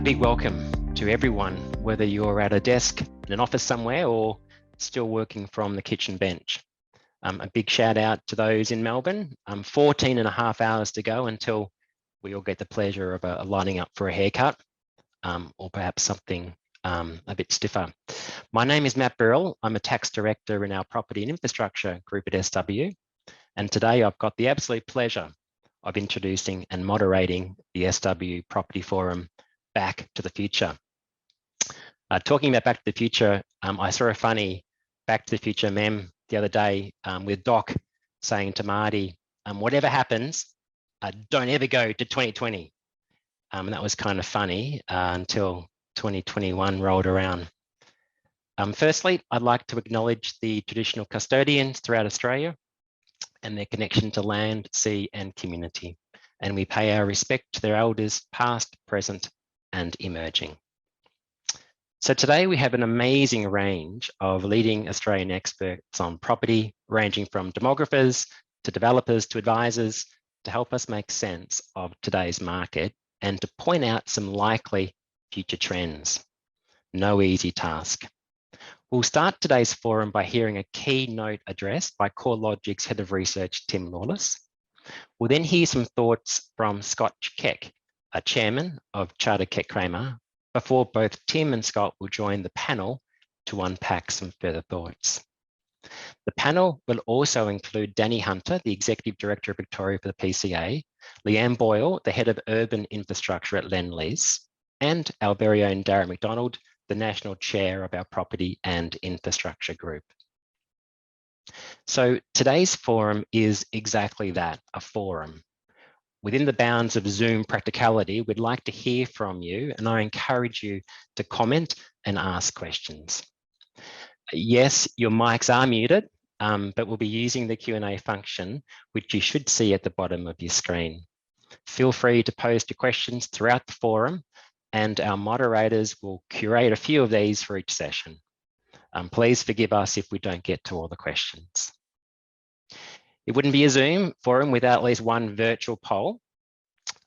big welcome to everyone, whether you're at a desk in an office somewhere or still working from the kitchen bench. A big shout out to those in Melbourne. 14 and a half hours to go until we all get the pleasure of lining up for a haircut or perhaps something a bit stiffer. My name is Matt Burrell. I'm a tax director in our property and infrastructure group at SW. And today I've got the absolute pleasure of introducing and moderating the SW Property Forum Back to the Future. Talking about Back to the Future, I saw a funny Back to the Future meme the other day with Doc saying to Marty, whatever happens, don't ever go to 2020. And that was kind of funny until 2021 rolled around. Firstly, I'd like to acknowledge the traditional custodians throughout Australia and their connection to land, sea and community. And we pay our respect to their elders past, present and emerging. So today we have an amazing range of leading Australian experts on property, ranging from demographers to developers to advisors, to help us make sense of today's market and to point out some likely future trends. No easy task. We'll start today's forum by hearing a keynote address by CoreLogic's Head of Research, Tim Lawless. We'll then hear some thoughts from Scott Keck, a chairman of Chartered Keck Cramer, before both Tim and Scott will join the panel to unpack some further thoughts. The panel will also include Danni Hunter, the Executive Director of Victoria for the PCA, Leanne Boyle, the Head of Urban Infrastructure at Lendlease, and our very own Darren McDonald, the National Chair of our Property and Infrastructure Group. So today's forum is exactly that, a forum. Within the bounds of Zoom practicality, we'd like to hear from you, and I encourage you to comment and ask questions. Yes, your mics are muted, but we'll be using the Q&A function, which you should see at the bottom of your screen. Feel free to post your questions throughout the forum, and our moderators will curate a few of these for each session. Please forgive us if we don't get to all the questions. It wouldn't be a Zoom forum without at least one virtual poll.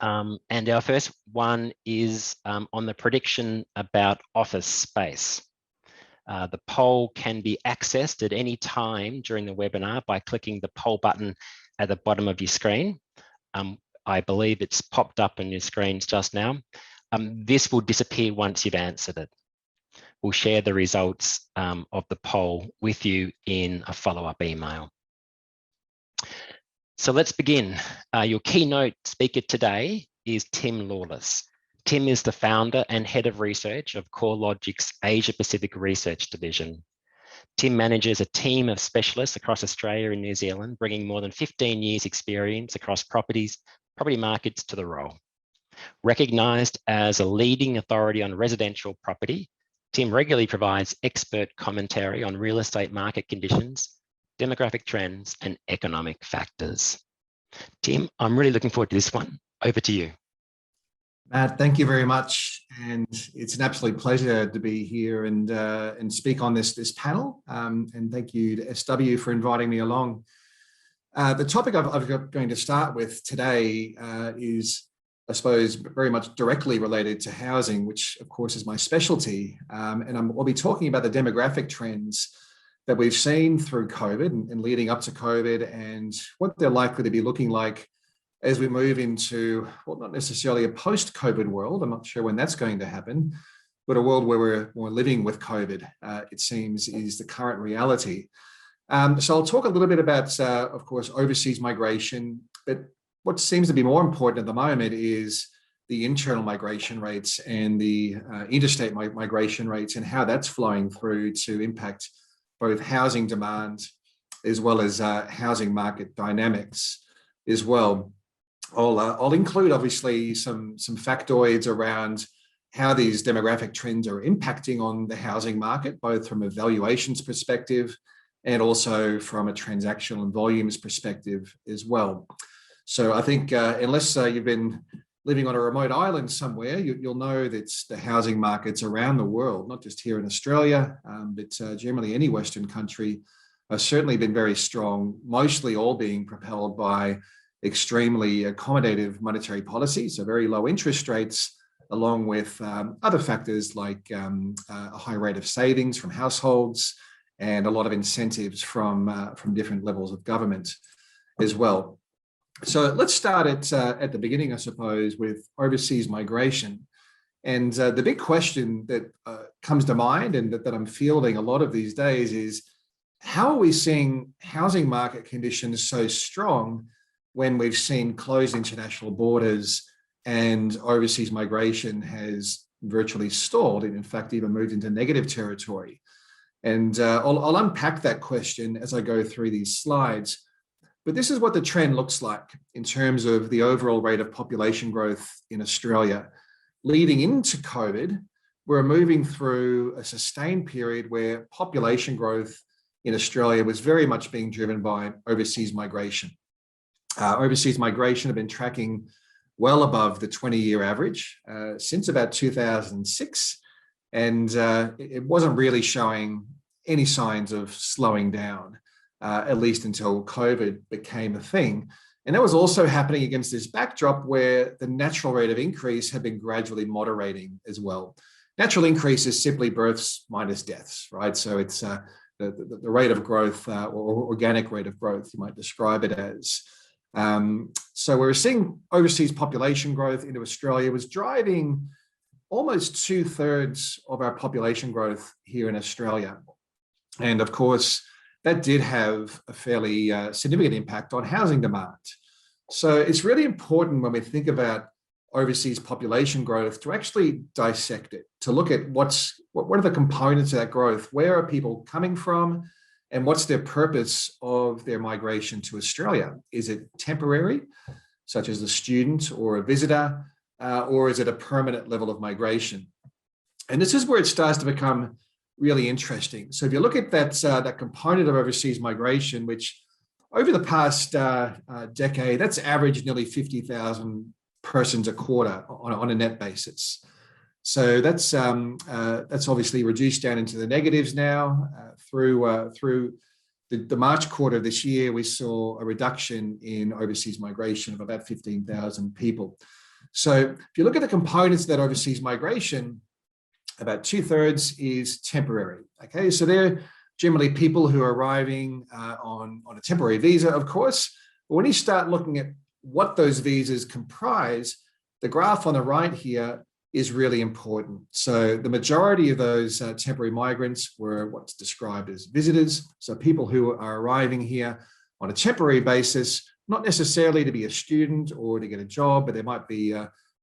And our first one is on the prediction about office space. The poll can be accessed at any time during the webinar by clicking the poll button at the bottom of your screen. I believe it's popped up on your screens just now. This will disappear once you've answered it. We'll share the results of the poll with you in a follow-up email. So let's begin. Your keynote speaker today is Tim Lawless. Tim is the founder and head of research of CoreLogic's Asia Pacific Research Division. Tim manages a team of specialists across Australia and New Zealand, bringing more than 15 years experience across property markets to the role. Recognised as a leading authority on residential property, Tim regularly provides expert commentary on real estate market conditions, demographic trends and economic factors. Tim, I'm really looking forward to this one. Over to you. Matt, thank you very much. And it's an absolute pleasure to be here and speak on this panel. And thank you to SW for inviting me along. The topic I'm going to start with today is, I suppose, very much directly related to housing, which of course is my specialty. And I'll be talking about the demographic trends that we've seen through COVID and leading up to COVID and what they're likely to be looking like as we move into, well, not necessarily a post-COVID world. I'm not sure when that's going to happen, but a world where we're living with COVID, it seems, is the current reality. So I'll talk a little bit about, of course, overseas migration, but what seems to be more important at the moment is the internal migration rates and the interstate migration rates and how that's flowing through to impact both housing demand as well as housing market dynamics as well. I'll include obviously some factoids around how these demographic trends are impacting on the housing market, both from a valuations perspective and also from a transactional and volumes perspective as well. So I think unless you've been living on a remote island somewhere, you'll know that the housing markets around the world, not just here in Australia, but generally any Western country, have certainly been very strong, mostly all being propelled by extremely accommodative monetary policy, so very low interest rates, along with other factors like a high rate of savings from households and a lot of incentives from different levels of government as well. So let's start at the beginning, I suppose, with overseas migration. And the big question that comes to mind and that I'm fielding a lot of these days is, how are we seeing housing market conditions so strong when we've seen closed international borders and overseas migration has virtually stalled and in fact even moved into negative territory? And I'll unpack that question as I go through these slides. But this is what the trend looks like in terms of the overall rate of population growth in Australia. Leading into COVID, we're moving through a sustained period where population growth in Australia was very much being driven by overseas migration. Overseas migration have been tracking well above the 20-year average since about 2006. And it wasn't really showing any signs of slowing down, at least until COVID became a thing. And that was also happening against this backdrop where the natural rate of increase had been gradually moderating as well. Natural increase is simply births minus deaths, right? So it's the rate of growth or organic rate of growth, you might describe it as. So we're seeing overseas population growth into Australia was driving almost 2/3 of our population growth here in Australia. And of course, that did have a fairly significant impact on housing demand. So it's really important when we think about overseas population growth to actually dissect it, to look at what are the components of that growth, where are people coming from, and what's their purpose of their migration to Australia? Is it temporary, such as a student or a visitor, or is it a permanent level of migration? And this is where it starts to become really interesting. So if you look at that component of overseas migration, which over the past decade, that's averaged nearly 50,000 persons a quarter on a net basis. So that's obviously reduced down into the negatives now. Through the March quarter of this year, we saw a reduction in overseas migration of about 15,000 people. So if you look at the components of that overseas migration, about 2/3 is temporary. Okay, so they're generally people who are arriving on a temporary visa, of course. But when you start looking at what those visas comprise, the graph on the right here is really important. So the majority of those temporary migrants were what's described as visitors. So people who are arriving here on a temporary basis, not necessarily to be a student or to get a job, but they might be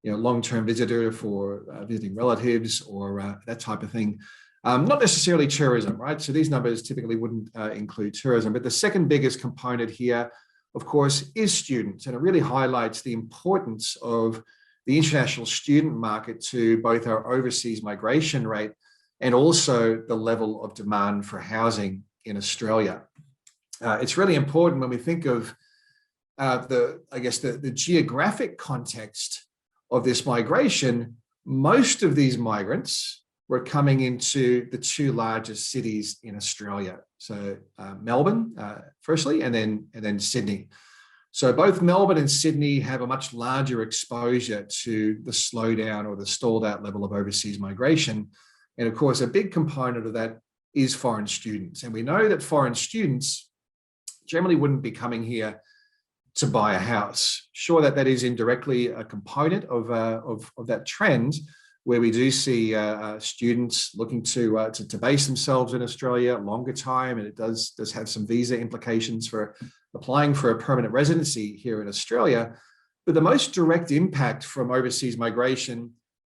long-term visitor for visiting relatives or that type of thing. Not necessarily tourism, right? So these numbers typically wouldn't include tourism. But the second biggest component here, of course, is students. And it really highlights the importance of the international student market to both our overseas migration rate and also the level of demand for housing in Australia. It's really important when we think of the geographic context of this migration. Most of these migrants were coming into the two largest cities in Australia. So Melbourne, firstly, and then Sydney. So both Melbourne and Sydney have a much larger exposure to the slowdown or the stalled out level of overseas migration. And of course, a big component of that is foreign students. And we know that foreign students generally wouldn't be coming here to buy a house. Sure, that is indirectly a component of that trend, where we do see students looking to base themselves in Australia longer time, and it does have some visa implications for applying for a permanent residency here in Australia. But the most direct impact from overseas migration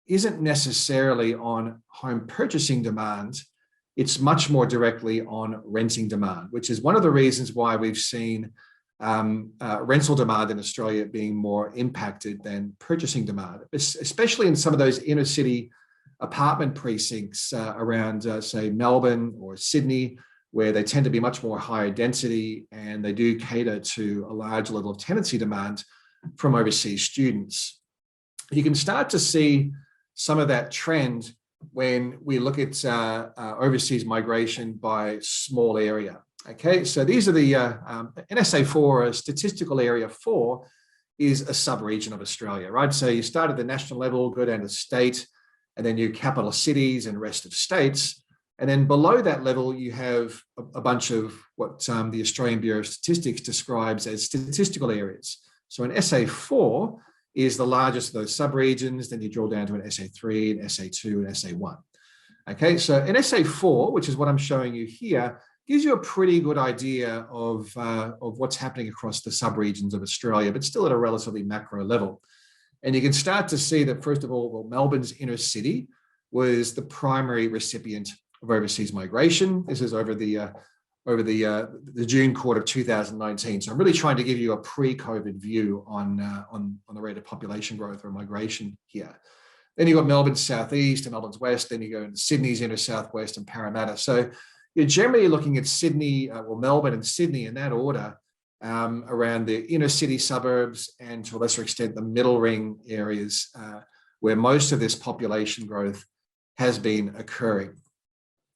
isn't necessarily on home purchasing demand. It's much more directly on renting demand, which is one of the reasons why we've seen rental demand in Australia being more impacted than purchasing demand, especially in some of those inner city apartment precincts around, say, Melbourne or Sydney, where they tend to be much more higher density and they do cater to a large level of tenancy demand from overseas students. You can start to see some of that trend when we look at overseas migration by small area. Okay, so these are the NSA4, statistical area 4, is a sub-region of Australia, right? So you start at the national level, go down to state, and then your capital cities and rest of states. And then below that level, you have a bunch of what the Australian Bureau of Statistics describes as statistical areas. So an SA4 is the largest of those sub-regions. Then you drill down to an SA3, an SA2, and SA1. Okay, so an SA4, which is what I'm showing you here, gives you a pretty good idea of what's happening across the sub-regions of Australia, but still at a relatively macro level. And you can start to see that, first of all, Melbourne's inner city was the primary recipient of overseas migration. This is over the June quarter of 2019. So I'm really trying to give you a pre-COVID view on the rate of population growth or migration here. Then you've got Melbourne's southeast and Melbourne's west. Then you go into Sydney's inner southwest and Parramatta. So you're generally looking at Sydney, Melbourne and Sydney in that order, around the inner city suburbs and to a lesser extent the middle ring areas where most of this population growth has been occurring.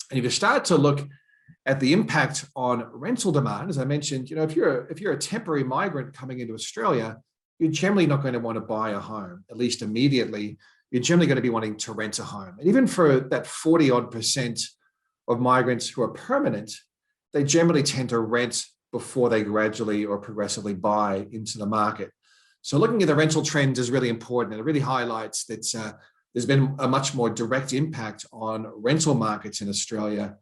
And if you start to look at the impact on rental demand, as I mentioned, if you're a temporary migrant coming into Australia, you're generally not going to want to buy a home, at least immediately. You're generally going to be wanting to rent a home. And even for that 40-odd% of migrants who are permanent, they generally tend to rent before they gradually or progressively buy into the market. So looking at the rental trends is really important, and it really highlights that there's been a much more direct impact on rental markets in Australia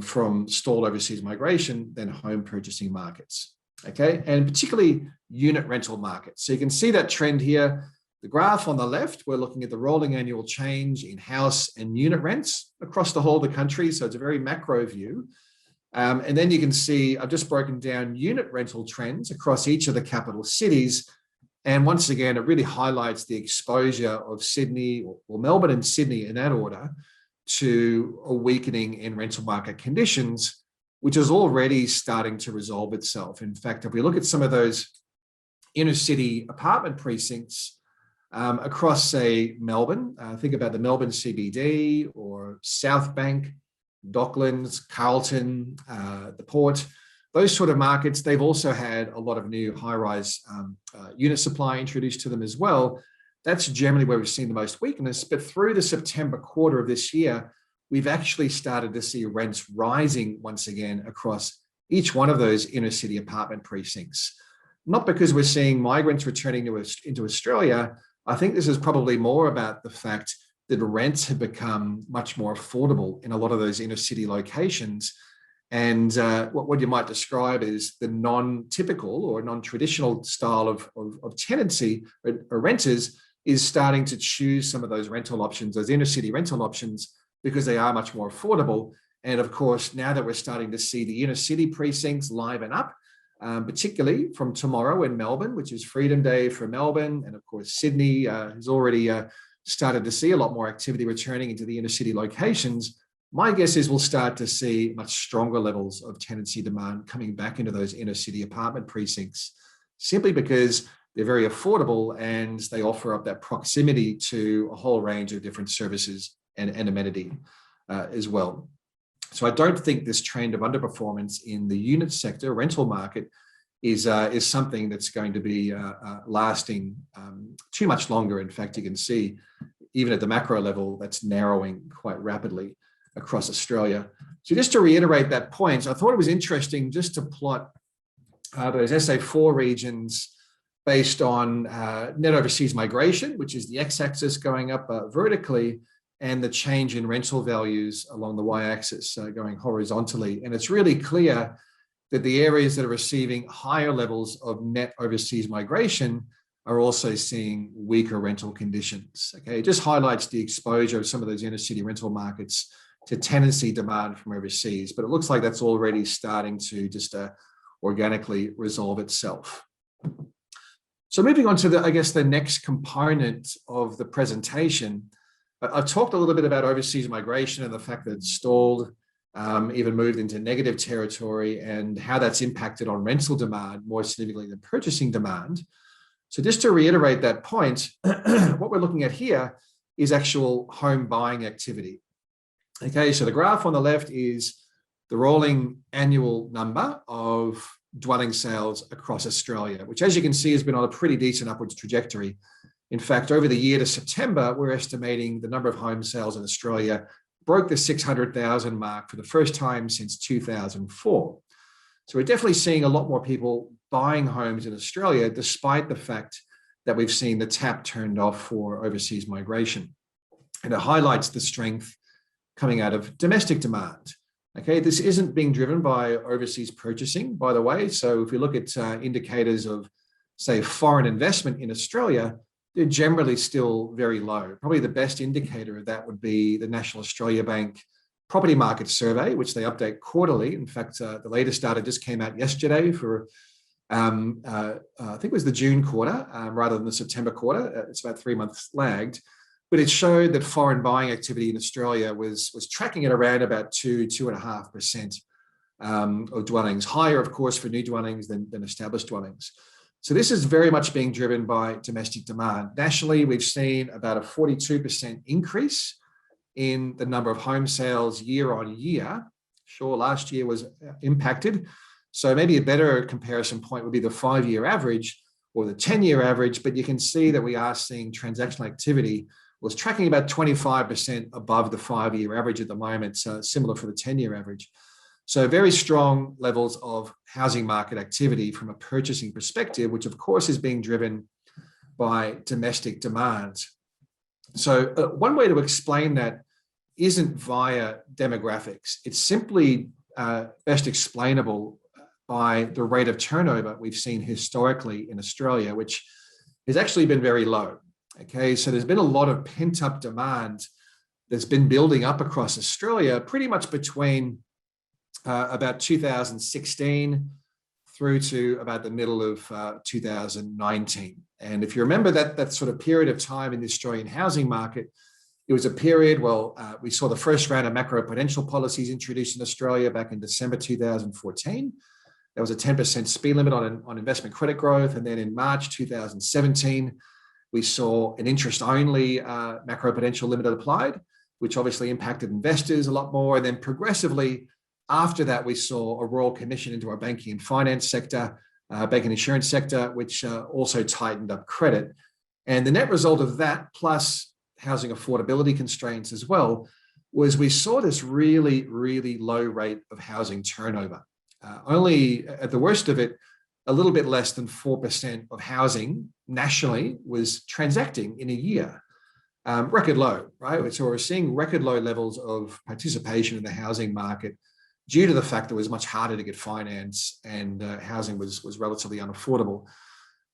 from stalled overseas migration than home purchasing markets, okay? And particularly unit rental markets. So you can see that trend here. The graph on the left, we're looking at the rolling annual change in house and unit rents across the whole of the country. So it's a very macro view. And then you can see I've just broken down unit rental trends across each of the capital cities. And once again, it really highlights the exposure of Sydney or Melbourne and Sydney in that order to a weakening in rental market conditions, which is already starting to resolve itself. In fact, if we look at some of those inner city apartment precincts, across, say, Melbourne, think about the Melbourne CBD or South Bank, Docklands, Carlton, the Port, those sort of markets, they've also had a lot of new high-rise unit supply introduced to them as well. That's generally where we've seen the most weakness. But through the September quarter of this year, we've actually started to see rents rising once again across each one of those inner city apartment precincts. Not because we're seeing migrants returning into Australia. I think this is probably more about the fact that rents have become much more affordable in a lot of those inner city locations. And what you might describe as the non-typical or non-traditional style of tenancy or renters is starting to choose some of those rental options, those inner city rental options, because they are much more affordable. And of course, now that we're starting to see the inner city precincts liven up, particularly from tomorrow in Melbourne, which is Freedom Day for Melbourne. And of course, Sydney has already started to see a lot more activity returning into the inner city locations. My guess is we'll start to see much stronger levels of tenancy demand coming back into those inner city apartment precincts, simply because they're very affordable and they offer up that proximity to a whole range of different services and amenity as well. So I don't think this trend of underperformance in the unit sector, rental market, is something that's going to be lasting too much longer. In fact, you can see even at the macro level, that's narrowing quite rapidly across Australia. So just to reiterate that point, I thought it was interesting just to plot those SA4 regions based on net overseas migration, which is the x-axis going up vertically, and the change in rental values along the y-axis going horizontally. And it's really clear that the areas that are receiving higher levels of net overseas migration are also seeing weaker rental conditions. Okay, it just highlights the exposure of some of those inner city rental markets to tenancy demand from overseas, but it looks like that's already starting to just organically resolve itself. So moving on to the next component of the presentation, I've talked a little bit about overseas migration and the fact that it's stalled, even moved into negative territory, and how that's impacted on rental demand more significantly than purchasing demand. So just to reiterate that point, what we're looking at here is actual home buying activity. Okay, so the graph on the left is the rolling annual number of dwelling sales across Australia, which, as you can see, has been on a pretty decent upwards trajectory. In fact, over the year to September, we're estimating the number of home sales in Australia broke the 600,000 mark for the first time since 2004. So we're definitely seeing a lot more people buying homes in Australia, despite the fact that we've seen the tap turned off for overseas migration. And it highlights the strength coming out of domestic demand. Okay, this isn't being driven by overseas purchasing, by the way. So if you look at indicators of, say, foreign investment in Australia, they're generally still very low. Probably the best indicator of that would be the National Australia Bank Property Market Survey, which they update quarterly. In fact, the latest data just came out yesterday for, I think it was the June quarter rather than the September quarter. It's about 3 months lagged. But it showed that foreign buying activity in Australia was tracking at around about 2.5% of dwellings, higher, of course, for new dwellings than established dwellings. So this is very much being driven by domestic demand. Nationally, we've seen about a 42% increase in the number of home sales year on year. Sure, last year was impacted. So maybe a better comparison point would be the 5-year average or the 10-year average, but you can see that we are seeing transactional activity was tracking about 25% above the 5-year average at the moment, so similar for the 10-year average. So very strong levels of housing market activity from a purchasing perspective, which of course is being driven by domestic demand. So one way to explain that isn't via demographics. It's simply best explainable by the rate of turnover we've seen historically in Australia, which has actually been very low. Okay, so there's been a lot of pent-up demand that's been building up across Australia pretty much between about 2016 through to about the middle of 2019. And if you remember that sort of period of time in the Australian housing market, it was a period, we saw the first round of macro-prudential policies introduced in Australia back in December 2014. There was a 10% speed limit on investment credit growth. And then in March 2017, we saw an interest-only macro-prudential limit applied, which obviously impacted investors a lot more. And then progressively, after that, we saw a royal commission into our banking and finance sector, banking and insurance sector, which also tightened up credit. And the net result of that, plus housing affordability constraints as well, was we saw this really, really low rate of housing turnover. Only at the worst of it, a little bit less than 4% of housing nationally was transacting in a year. Record low, right? So we're seeing record low levels of participation in the housing market due to the fact that it was much harder to get finance and housing was relatively unaffordable.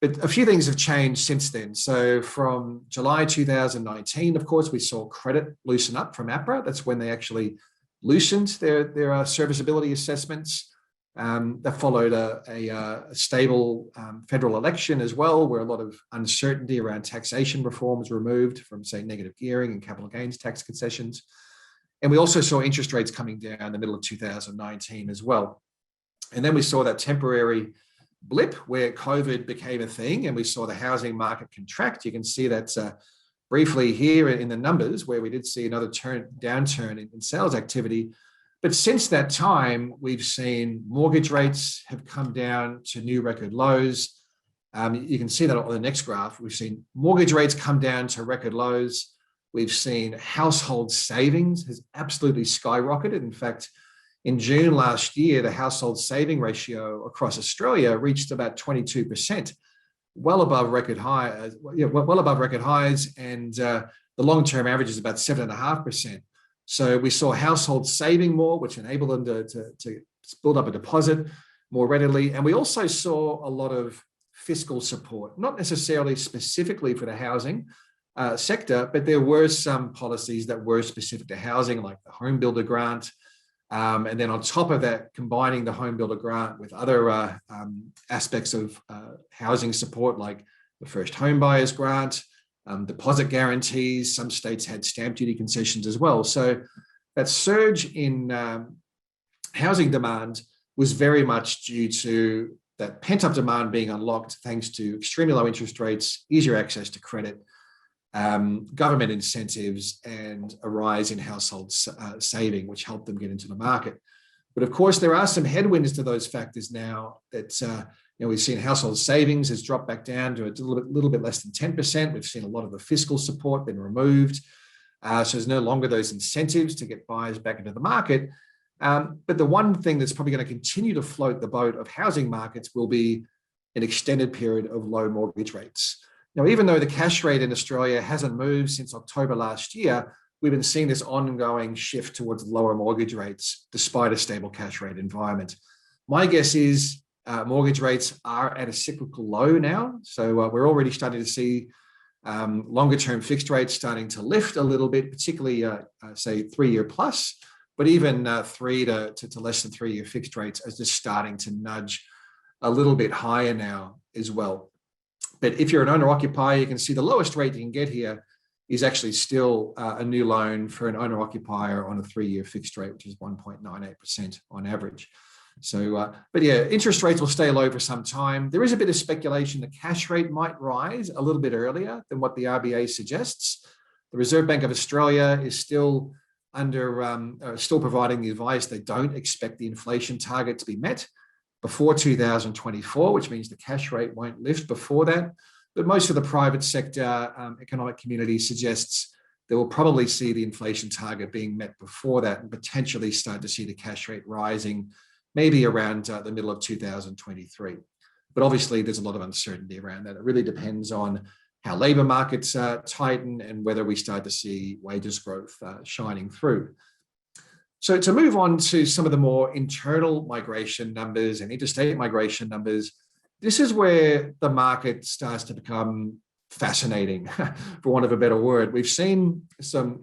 But a few things have changed since then. So from July 2019, of course, we saw credit loosen up from APRA. That's when they actually loosened their serviceability assessments. That followed a stable federal election as well, where a lot of uncertainty around taxation reform was removed from, say, negative gearing and capital gains tax concessions. And we also saw interest rates coming down in the middle of 2019 as well. And then we saw that temporary blip where COVID became a thing and we saw the housing market contract. You can see that briefly here in the numbers where we did see another downturn in sales activity. But since that time, we've seen mortgage rates have come down to new record lows. You can see that on the next graph. We've seen mortgage rates come down to record lows. We've seen household savings has absolutely skyrocketed. In fact, in June last year, the household saving ratio across Australia reached about 22%, well above record highs, and the long-term average is about 7.5%. So we saw households saving more, which enabled them to build up a deposit more readily. And we also saw a lot of fiscal support, not necessarily specifically for the housing sector, but there were some policies that were specific to housing, like the home builder grant. And then on top of that, combining the home builder grant with other aspects of housing support, like the first home buyers grant, deposit guarantees. Some states had stamp duty concessions as well. So that surge in housing demand was very much due to that pent-up demand being unlocked thanks to extremely low interest rates, easier access to credit, government incentives, and a rise in household saving, which helped them get into the market. But of course, there are some headwinds to those factors now that we've seen household savings has dropped back down to a little bit less than 10%. We've seen a lot of the fiscal support been removed. So there's no longer those incentives to get buyers back into the market. But the one thing that's probably going to continue to float the boat of housing markets will be an extended period of low mortgage rates. Now, even though the cash rate in Australia hasn't moved since October last year, we've been seeing this ongoing shift towards lower mortgage rates despite a stable cash rate environment. My guess is mortgage rates are at a cyclical low now. So we're already starting to see longer term fixed rates starting to lift a little bit, particularly say 3-year plus, but even 3 to less than 3-year fixed rates are just starting to nudge a little bit higher now as well. But if you're an owner occupier, you can see the lowest rate you can get here is actually still a new loan for an owner occupier on a 3-year fixed rate, which is 1.98% on average. So, but yeah, interest rates will stay low for some time. There is a bit of speculation the cash rate might rise a little bit earlier than what the RBA suggests. The Reserve Bank of Australia is still still providing the advice they don't expect the inflation target to be met before 2024, which means the cash rate won't lift before that. But most of the private sector economic community suggests they will probably see the inflation target being met before that and potentially start to see the cash rate rising maybe around the middle of 2023. But obviously, there's a lot of uncertainty around that. It really depends on how labour markets tighten and whether we start to see wages growth shining through. So to move on to some of the more internal migration numbers and interstate migration numbers, this is where the market starts to become fascinating, for want of a better word. We've seen some,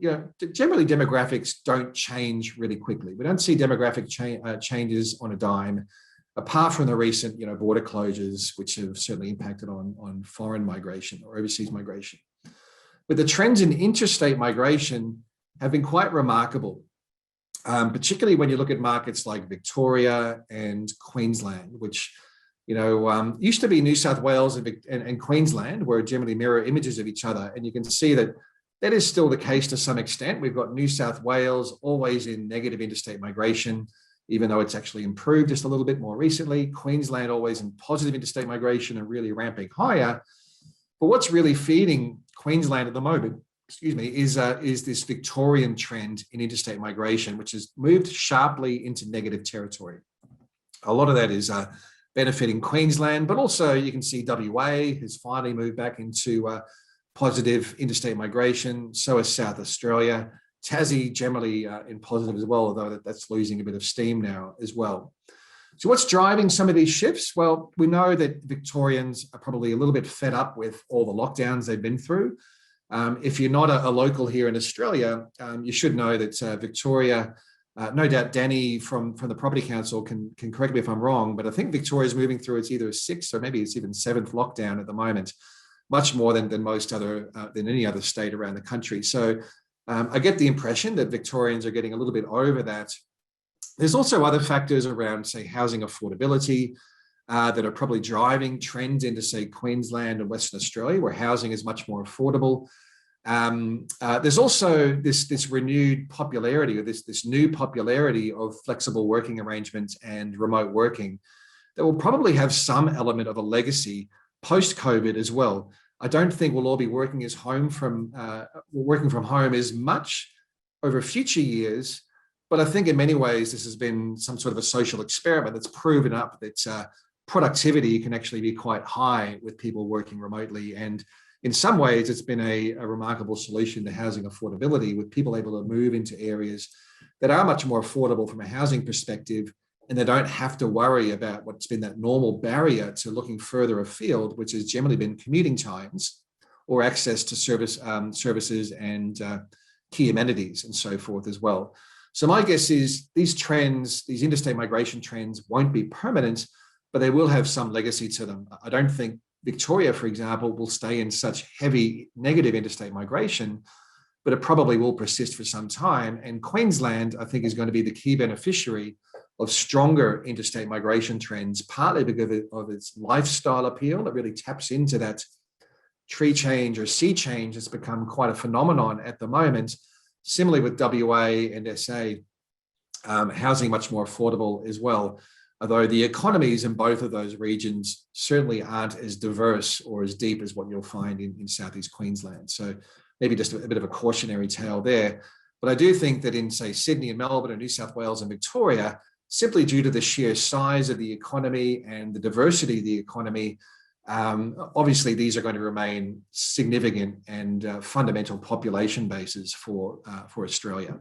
generally demographics don't change really quickly. We don't see demographic changes on a dime, apart from the recent, border closures, which have certainly impacted on foreign migration or overseas migration. But the trends in interstate migration have been quite remarkable. Particularly when you look at markets like Victoria and Queensland, which used to be New South Wales and Queensland were generally mirror images of each other. And you can see that is still the case to some extent. We've got New South Wales always in negative interstate migration, even though it's actually improved just a little bit more recently. Queensland always in positive interstate migration and really ramping higher. But what's really feeding Queensland at the moment, is this Victorian trend in interstate migration, which has moved sharply into negative territory. A lot of that is benefiting Queensland, but also you can see WA has finally moved back into positive interstate migration. So is South Australia. Tassie generally in positive as well, although that's losing a bit of steam now as well. So what's driving some of these shifts? Well, we know that Victorians are probably a little bit fed up with all the lockdowns they've been through. If you're not a local here in Australia, you should know that Victoria, no doubt Danni from the Property Council can correct me if I'm wrong, but I think Victoria is moving through its either 6th or maybe it's even 7th lockdown at the moment, much more than any other state around the country. So I get the impression that Victorians are getting a little bit over that. There's also other factors around, say, housing affordability, that are probably driving trends into, say, Queensland and Western Australia, where housing is much more affordable. There's also this renewed popularity, or this new popularity of flexible working arrangements and remote working that will probably have some element of a legacy post-COVID as well. I don't think we'll all be working from home as much over future years, but I think in many ways this has been some sort of a social experiment that's proven up that productivity can actually be quite high with people working remotely. And in some ways, it's been a remarkable solution to housing affordability, with people able to move into areas that are much more affordable from a housing perspective, and they don't have to worry about what's been that normal barrier to looking further afield, which has generally been commuting times or access to services and key amenities and so forth as well. So my guess is these trends, these interstate migration trends, won't be permanent, but they will have some legacy to them. I don't think Victoria, for example, will stay in such heavy negative interstate migration, but it probably will persist for some time. And Queensland, I think, is going to be the key beneficiary of stronger interstate migration trends, partly because of its lifestyle appeal that really taps into that tree change or sea change. It's become quite a phenomenon at the moment. Similarly with WA and SA, housing much more affordable as well. Although the economies in both of those regions certainly aren't as diverse or as deep as what you'll find in Southeast Queensland. So maybe just a bit of a cautionary tale there. But I do think that in, say, Sydney and Melbourne and New South Wales and Victoria, simply due to the sheer size of the economy and the diversity of the economy, obviously these are going to remain significant and fundamental population bases for Australia.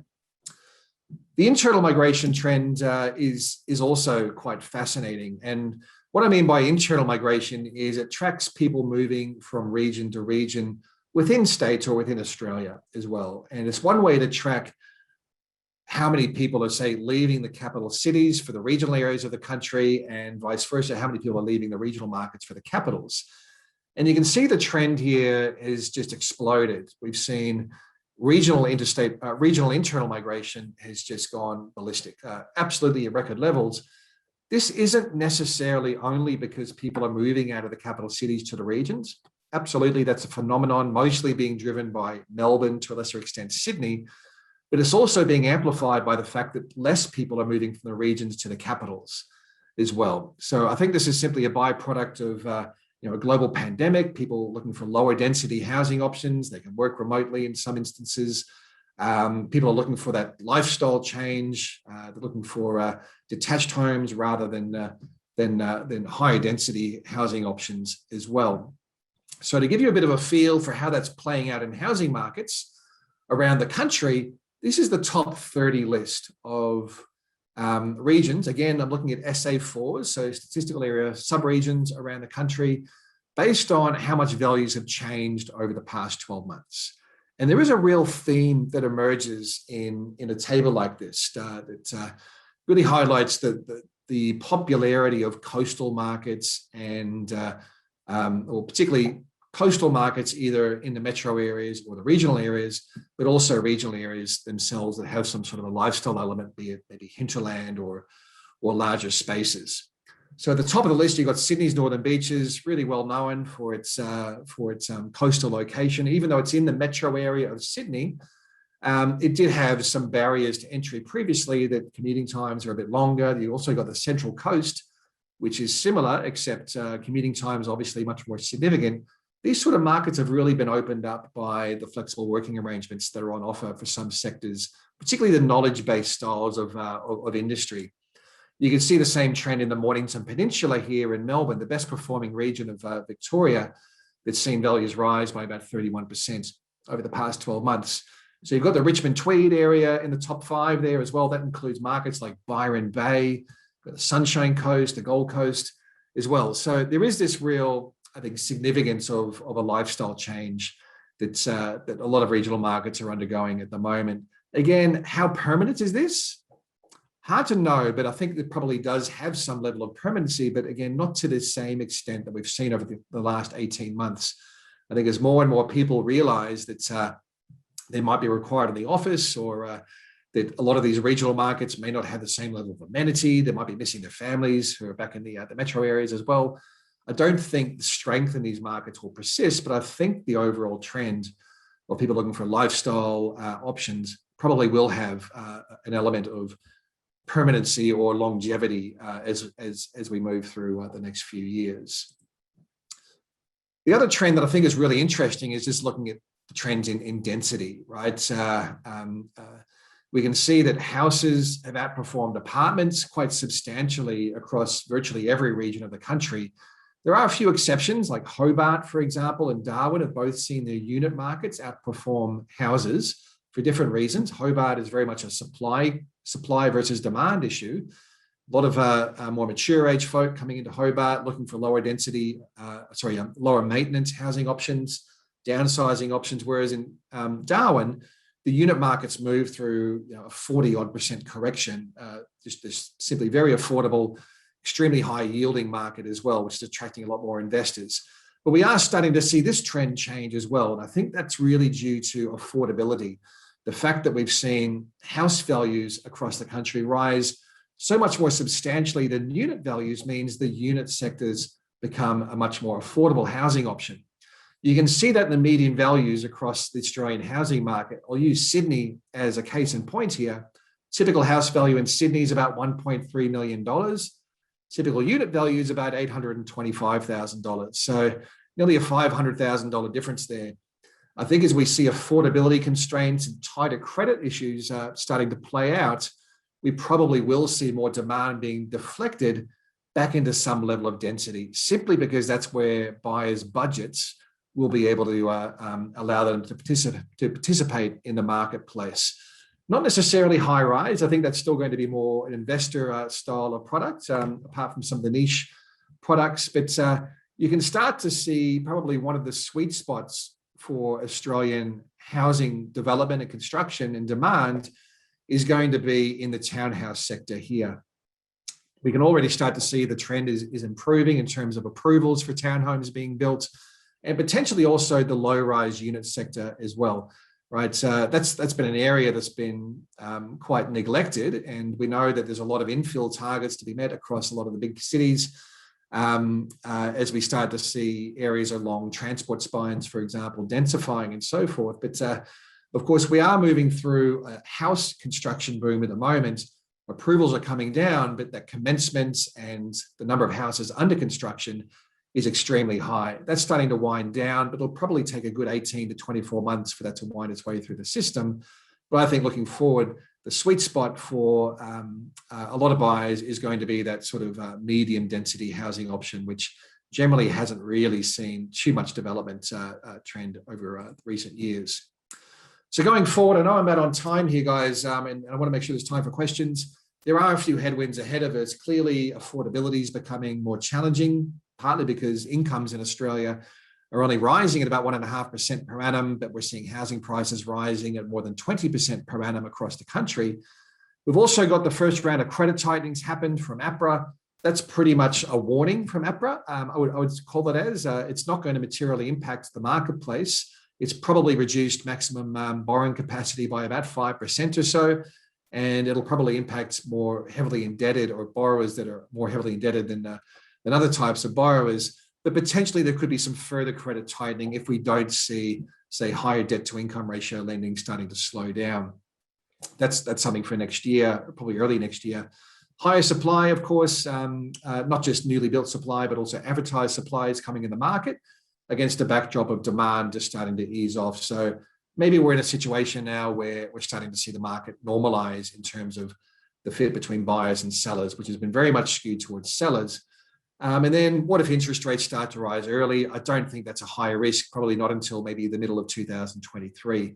The internal migration trend is also quite fascinating. And what I mean by internal migration is it tracks people moving from region to region within states or within Australia as well. And it's one way to track how many people are, say, leaving the capital cities for the regional areas of the country and vice versa, how many people are leaving the regional markets for the capitals. And you can see the trend here has just exploded. We've seen regional internal migration has just gone ballistic, absolutely at record levels. This isn't necessarily only because people are moving out of the capital cities to the regions. Absolutely, that's a phenomenon mostly being driven by Melbourne, to a lesser extent Sydney, but it's also being amplified by the fact that less people are moving from the regions to the capitals as well. So I think this is simply a byproduct of a global pandemic, people looking for lower density housing options. They can work remotely in some instances. People are looking for that lifestyle change. They're looking for detached homes rather than higher density housing options as well. So to give you a bit of a feel for how that's playing out in housing markets around the country, this is the top 30 list of regions. Again, I'm looking at SA4s, so statistical area subregions around the country, based on how much values have changed over the past 12 months. And there is a real theme that emerges in a table like this that really highlights the popularity of coastal markets and, or particularly coastal markets, either in the metro areas or the regional areas, but also regional areas themselves that have some sort of a lifestyle element, be it maybe hinterland or larger spaces. So at the top of the list, you've got Sydney's Northern Beaches, really well known for its coastal location. Even though it's in the metro area of Sydney, it did have some barriers to entry previously, that commuting times are a bit longer. You also got the Central Coast, which is similar, except commuting times obviously much more significant. These sort of markets have really been opened up by the flexible working arrangements that are on offer for some sectors, particularly the knowledge-based styles of industry. You can see the same trend in the Mornington Peninsula here in Melbourne, the best performing region of Victoria, that's seen values rise by about 31% over the past 12 months. So you've got the Richmond Tweed area in the top 5 there as well. That includes markets like Byron Bay, the Sunshine Coast, the Gold Coast as well. So there is this real, I think, significance of a lifestyle change that a lot of regional markets are undergoing at the moment. Again, how permanent is this? Hard to know, but I think it probably does have some level of permanency, but again, not to the same extent that we've seen over the last 18 months. I think as more and more people realize that they might be required in the office, or that a lot of these regional markets may not have the same level of amenity, they might be missing their families who are back in the metro areas as well. I don't think the strength in these markets will persist, but I think the overall trend of people looking for lifestyle options probably will have an element of permanency or longevity as we move through the next few years. The other trend that I think is really interesting is just looking at the trends in density, right? We can see that houses have outperformed apartments quite substantially across virtually every region of the country. There are a few exceptions, like Hobart, for example, and Darwin have both seen their unit markets outperform houses for different reasons. Hobart is very much a supply versus demand issue. A lot of more mature age folk coming into Hobart looking for lower density, lower maintenance housing options, downsizing options, whereas in Darwin, the unit markets move through a 40-odd% correction, just this simply very affordable, extremely high yielding market as well, which is attracting a lot more investors. But we are starting to see this trend change as well. And I think that's really due to affordability. The fact that we've seen house values across the country rise so much more substantially than unit values means the unit sectors become a much more affordable housing option. You can see that in the median values across the Australian housing market. I'll use Sydney as a case in point here. Typical house value in Sydney is about $1.3 million. Typical unit value is about $825,000. So nearly a $500,000 difference there. I think as we see affordability constraints and tighter credit issues starting to play out, we probably will see more demand being deflected back into some level of density, simply because that's where buyers' budgets will be able to allow them to participate in the marketplace. Not necessarily high rise. I think that's still going to be more an investor style of product, apart from some of the niche products. But you can start to see probably one of the sweet spots for Australian housing development and construction and demand is going to be in the townhouse sector here. We can already start to see the trend is improving in terms of approvals for townhomes being built, and potentially also the low-rise unit sector as well. Right, that's been an area that's been quite neglected, and we know that there's a lot of infill targets to be met across a lot of the big cities as we start to see areas along transport spines, for example, densifying and so forth. But of course, we are moving through a house construction boom at the moment. Approvals are coming down, but that commencements and the number of houses under construction is extremely high. That's starting to wind down, but it'll probably take a good 18 to 24 months for that to wind its way through the system. But I think looking forward, the sweet spot for a lot of buyers is going to be that sort of medium density housing option, which generally hasn't really seen too much development trend over recent years. So going forward, I know I'm out on time here, guys, and I want to make sure there's time for questions. There are a few headwinds ahead of us. Clearly, affordability is becoming more challenging, partly because incomes in Australia are only rising at about 1.5% per annum, but we're seeing housing prices rising at more than 20% per annum across the country. We've also got the first round of credit tightenings happened from APRA. That's pretty much a warning from APRA. I would call it as it's not going to materially impact the marketplace. It's probably reduced maximum borrowing capacity by about 5% or so, and it'll probably impact more heavily indebted or borrowers that are more heavily indebted than other types of borrowers. But potentially there could be some further credit tightening if we don't see, say, higher debt to income ratio lending starting to slow down. That's something for next year, probably early next year. Higher supply, of course, not just newly built supply, but also advertised supply is coming in the market against a backdrop of demand just starting to ease off. So maybe we're in a situation now where we're starting to see the market normalize in terms of the fit between buyers and sellers, which has been very much skewed towards sellers. And then what if interest rates start to rise early? I don't think that's a higher risk, probably not until maybe the middle of 2023.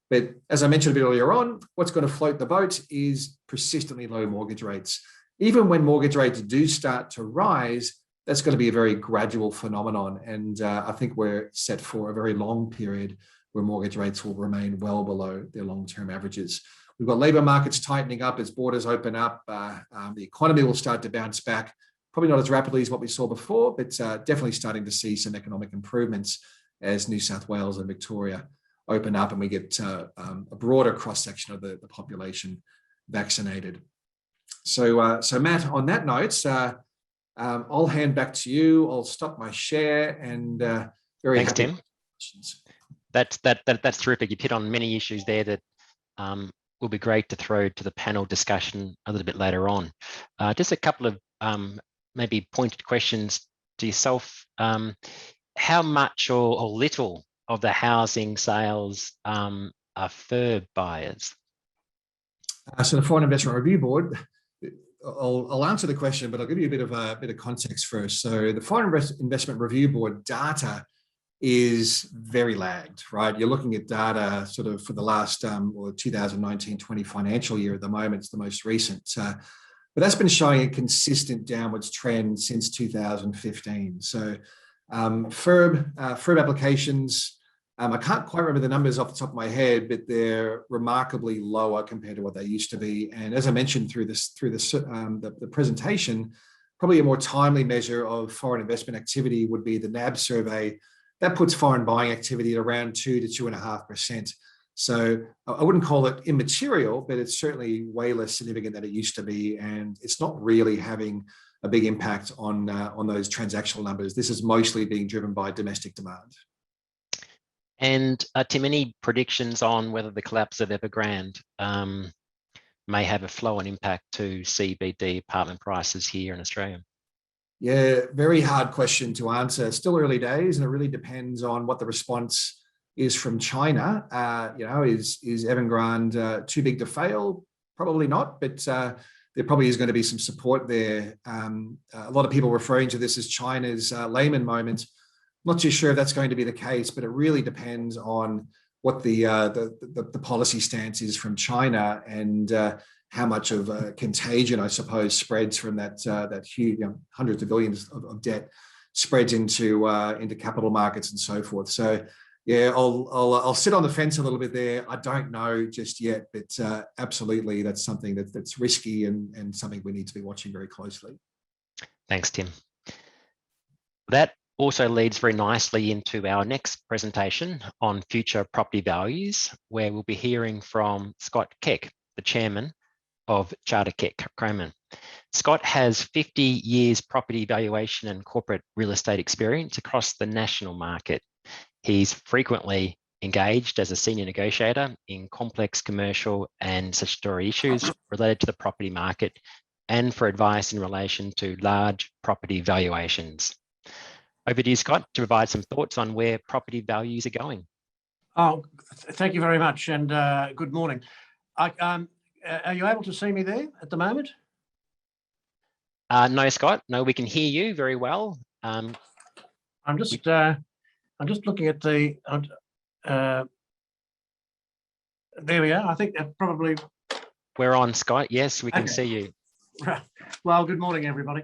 But as I mentioned a bit earlier on, what's going to float the boat is persistently low mortgage rates. Even when mortgage rates do start to rise, that's going to be a very gradual phenomenon. And I think we're set for a very long period where mortgage rates will remain well below their long-term averages. We've got labour markets tightening up as borders open up. The economy will start to bounce back. Probably not as rapidly as what we saw before, but definitely starting to see some economic improvements as New South Wales and Victoria open up and we get a broader cross-section of the population vaccinated. So Matt, on that note, I'll hand back to you. I'll stop my share and very Thanks, happy Tim. That's terrific. You hit on many issues there that will be great to throw to the panel discussion a little bit later on. Just a couple of maybe pointed questions to yourself. How much or little of the housing sales are FIRB buyers? So the Foreign Investment Review Board, I'll answer the question, but I'll give you a bit of context first. So the Foreign Investment Review Board data is very lagged, right? You're looking at data sort of for the last 2019-20 financial year at the moment. It's the most recent. But that's been showing a consistent downwards trend since 2015. So FIRB applications, I can't quite remember the numbers off the top of my head, but they're remarkably lower compared to what they used to be. And as I mentioned through the presentation, probably a more timely measure of foreign investment activity would be the NAB survey. That puts foreign buying activity at around 2 to 2.5%. So I wouldn't call it immaterial, but it's certainly way less significant than it used to be. And it's not really having a big impact on those transactional numbers. This is mostly being driven by domestic demand. And Tim, any predictions on whether the collapse of Evergrande may have a flow-on impact to CBD apartment prices here in Australia? Yeah, very hard question to answer. Still early days, and it really depends on what the response is from China. Is Evergrande too big to fail? Probably not, but there probably is going to be some support there. A lot of people referring to this as China's Lehman moment. Not too sure if that's going to be the case, but it really depends on what the policy stance is from China and how much of a contagion, I suppose, spreads from that huge, hundreds of billions of debt spreads into capital markets and so forth. So, yeah, I'll sit on the fence a little bit there. I don't know just yet, but absolutely, that's something that's risky and something we need to be watching very closely. Thanks, Tim. That also leads very nicely into our next presentation on future property values, where we'll be hearing from Scott Keck, the chairman of Charter Keck, Cramer. Scott has 50 years property valuation and corporate real estate experience across the national market. He's frequently engaged as a senior negotiator in complex commercial and statutory issues related to the property market and for advice in relation to large property valuations. Over to you, Scott, to provide some thoughts on where property values are going. Oh, thank you very much, and good morning. Are you able to see me there at the moment? No, Scott. No, we can hear you very well. I'm just looking at the. There we are. I think that probably. We're on, Scott. Yes, we can see you. Right. Well, good morning, everybody.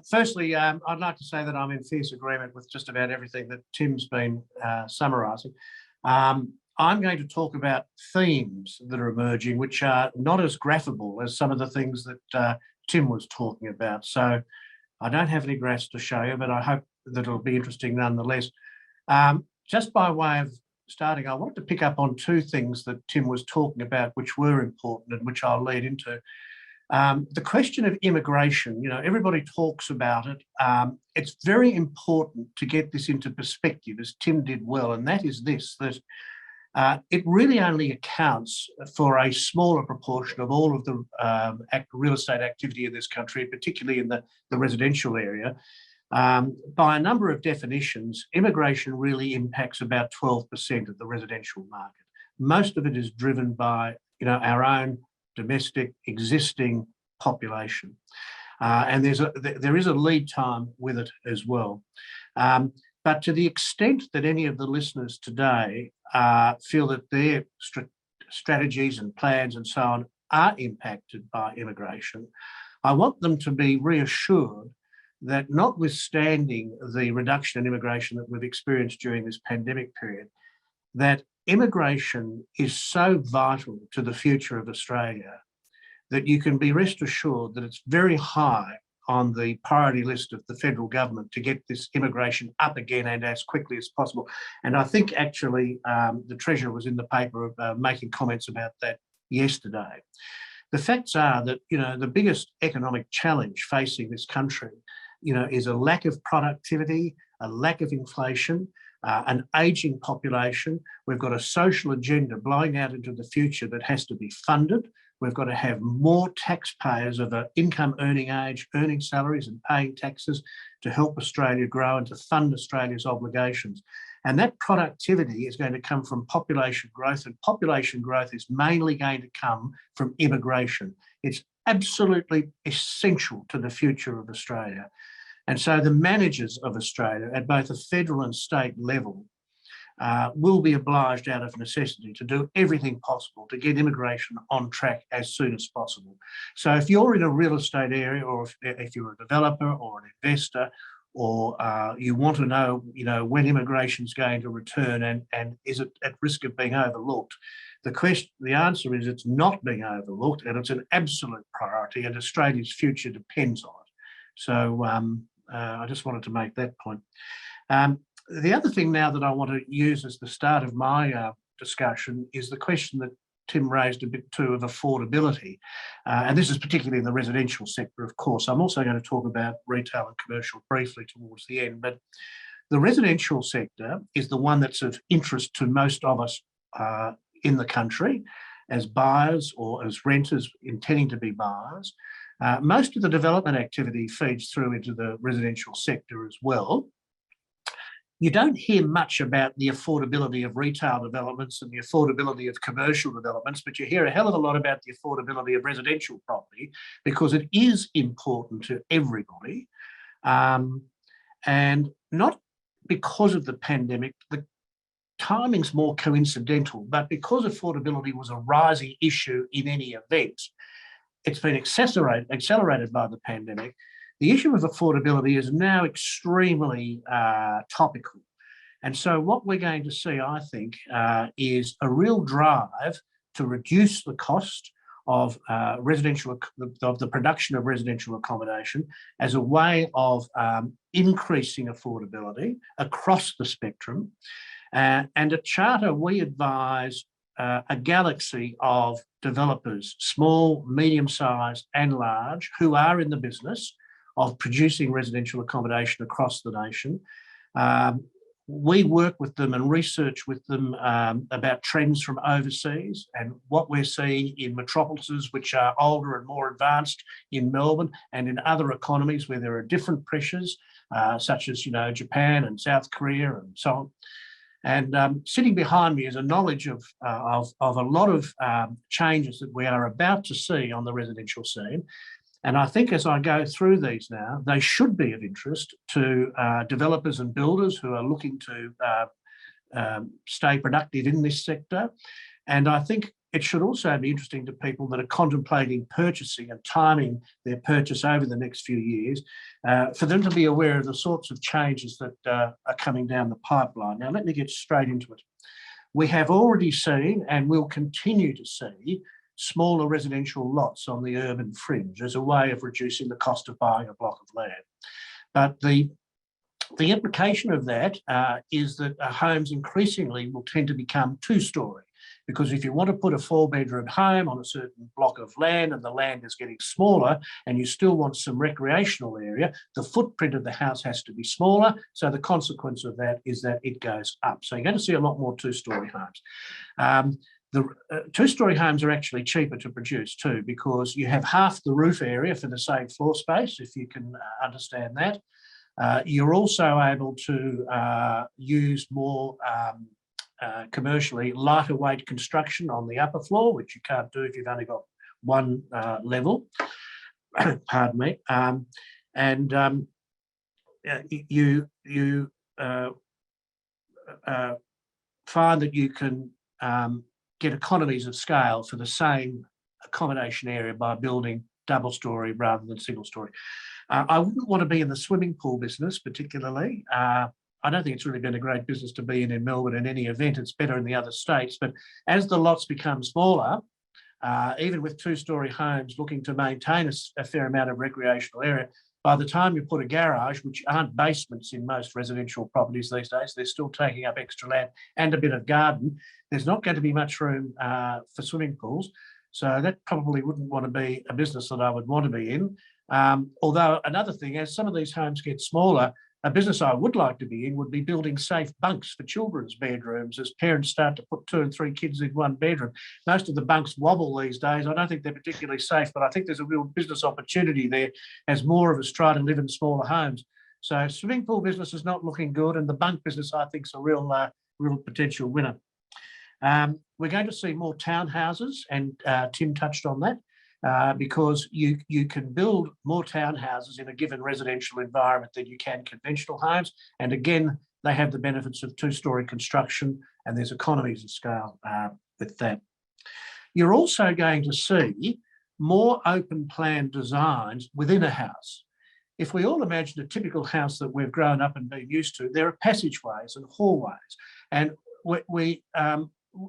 Firstly, I'd like to say that I'm in fierce agreement with just about everything that Tim's been summarising. I'm going to talk about themes that are emerging, which are not as graphable as some of the things that Tim was talking about. So I don't have any graphs to show you, but I hope that it'll be interesting nonetheless. Just by way of starting, I wanted to pick up on two things that Tim was talking about, which were important and which I'll lead into. The question of immigration, everybody talks about it. It's very important to get this into perspective, as Tim did well, and that is this, that it really only accounts for a smaller proportion of all of the real estate activity in this country, particularly in the residential area. By a number of definitions, immigration really impacts about 12% of the residential market. Most of it is driven by our own domestic existing population, and there is a lead time with it as well. But to the extent that any of the listeners today feel that their strategies and plans and so on are impacted by immigration, I want them to be reassured that notwithstanding the reduction in immigration that we've experienced during this pandemic period, that immigration is so vital to the future of Australia that you can be rest assured that it's very high on the priority list of the federal government to get this immigration up again and as quickly as possible. And I think actually the Treasurer was in the paper making comments about that yesterday. The facts are that, the biggest economic challenge facing this country, is a lack of productivity, a lack of inflation, an ageing population. We've got a social agenda blowing out into the future that has to be funded. We've got to have more taxpayers of an income earning age, earning salaries and paying taxes to help Australia grow and to fund Australia's obligations. And that productivity is going to come from population growth, and population growth is mainly going to come from immigration. It's absolutely essential to the future of Australia. And so the managers of Australia at both a federal and state level will be obliged out of necessity to do everything possible to get immigration on track as soon as possible. So if you're in a real estate area, or if you're a developer or an investor, or you want to know, when immigration's going to return and is it at risk of being overlooked, the answer is it's not being overlooked, and it's an absolute priority, and Australia's future depends on it. So I just wanted to make that point. The other thing now that I want to use as the start of my discussion is the question that Tim raised a bit too of affordability. And this is particularly in the residential sector, of course. I'm also going to talk about retail and commercial briefly towards the end, but the residential sector is the one that's of interest to most of us in the country. as buyers or as renters intending to be buyers. Most of the development activity feeds through into the residential sector as well. You don't hear much about the affordability of retail developments and the affordability of commercial developments, but you hear a hell of a lot about the affordability of residential property because it is important to everybody. And not because of the pandemic, the timing's more coincidental, but because affordability was a rising issue in any event, it's been accelerated by the pandemic. The issue of affordability is now extremely topical. And so what we're going to see, I think, is a real drive to reduce the cost of the production of residential accommodation as a way of increasing affordability across the spectrum. And at Charter, we advise a galaxy of developers, small, medium-sized and large, who are in the business of producing residential accommodation across the nation. We work with them and research with them about trends from overseas and what we're seeing in metropolises which are older and more advanced in Melbourne and in other economies where there are different pressures, such as Japan and South Korea and so on. And sitting behind me is a knowledge of a lot of changes that we are about to see on the residential scene. And I think as I go through these now, they should be of interest to developers and builders who are looking to stay productive in this sector. And I think it should also be interesting to people that are contemplating purchasing and timing their purchase over the next few years, for them to be aware of the sorts of changes that are coming down the pipeline. Now, let me get straight into it. We have already seen and will continue to see smaller residential lots on the urban fringe as a way of reducing the cost of buying a block of land. But the implication of that is that homes increasingly will tend to become two-storey, because if you want to put a 4-bedroom home on a certain block of land and the land is getting smaller and you still want some recreational area, the footprint of the house has to be smaller. So the consequence of that is that it goes up. So you're going to see a lot more two-storey homes. The two-storey homes are actually cheaper to produce too, because you have half the roof area for the same floor space, if you can understand that. You're also able to use more commercially lighter weight construction on the upper floor, which you can't do if you've only got one level. Pardon me. You find that you can get economies of scale for the same accommodation area by building double-storey rather than single-storey. I wouldn't want to be in the swimming pool business particularly. I don't think it's really been a great business to be in Melbourne in any event. It's better in the other states. But as the lots become smaller, even with two-storey homes looking to maintain a fair amount of recreational area, by the time you put a garage, which aren't basements in most residential properties these days, they're still taking up extra land and a bit of garden, there's not going to be much room for swimming pools. So that probably wouldn't want to be a business that I would want to be in. Although another thing, as some of these homes get smaller, a business I would like to be in would be building safe bunks for children's bedrooms as parents start to put 2 and 3 kids in one bedroom. Most of the bunks wobble these days. I don't think they're particularly safe, but I think there's a real business opportunity there as more of us try to live in smaller homes. So swimming pool business is not looking good, and the bunk business, I think, is a real potential winner. We're going to see more townhouses, and Tim touched on that. Because you can build more townhouses in a given residential environment than you can conventional homes. And again, they have the benefits of two-storey construction, and there's economies of scale with that. You're also going to see more open plan designs within a house. If we all imagine a typical house that we've grown up and been used to, there are passageways and hallways. And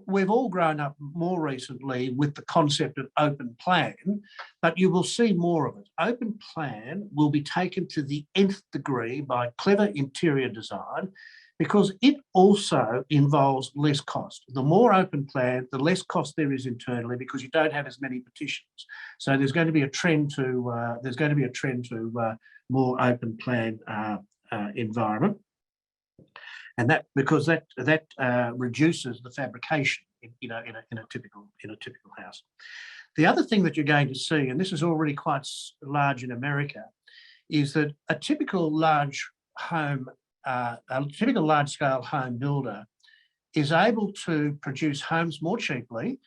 we've all grown up more recently with the concept of open plan, but you will see more of it. Open plan will be taken to the nth degree by clever interior design, because it also involves less cost. The more open plan, the less cost there is internally, because you don't have as many petitions. So there's going to be a trend to more open plan environment. And that because that reduces the fabrication in a typical house. The other thing that you're going to see, and this is already quite large in America, is that a typical large scale home builder is able to produce homes more cheaply,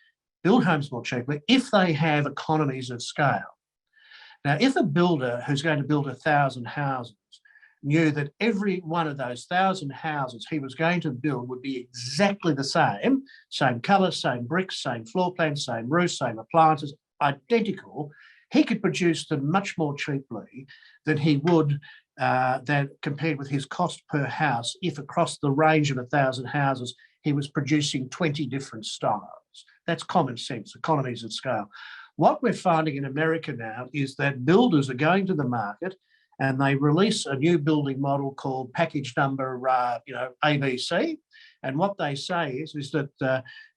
build homes more cheaply, if they have economies of scale. Now, if a builder who's going to build 1,000 houses knew that every one of those 1,000 houses he was going to build would be exactly the same colour, same bricks, same floor plan, same roof, same appliances, identical, he could produce them much more cheaply than he would compared with his cost per house if across the range of 1,000 houses he was producing 20 different styles. That's common sense, economies of scale. What we're finding in America now is that builders are going to the market and they release a new building model called package number ABC. And what they say is that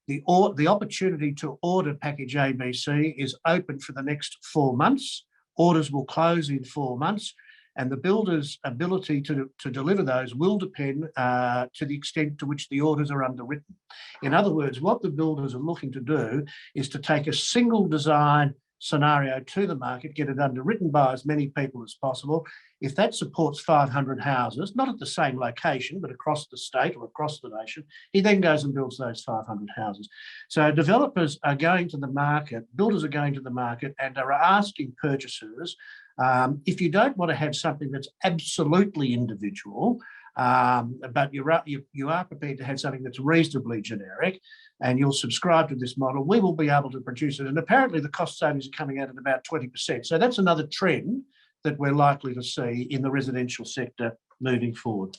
the opportunity to order package ABC is open for the next 4 months. Orders will close in 4 months, and the builder's ability to deliver those will depend to the extent to which the orders are underwritten. In other words, what the builders are looking to do is to take a single design scenario to the market, get it underwritten by as many people as possible. If that supports 500 houses, not at the same location, but across the state or across the nation, he then goes and builds those 500 houses. So developers are going to the market, builders are going to the market and are asking purchasers, if you don't want to have something that's absolutely individual, but you are prepared to have something that's reasonably generic and you'll subscribe to this model, we will be able to produce it. And apparently the cost savings are coming out at about 20%. So that's another trend that we're likely to see in the residential sector moving forward.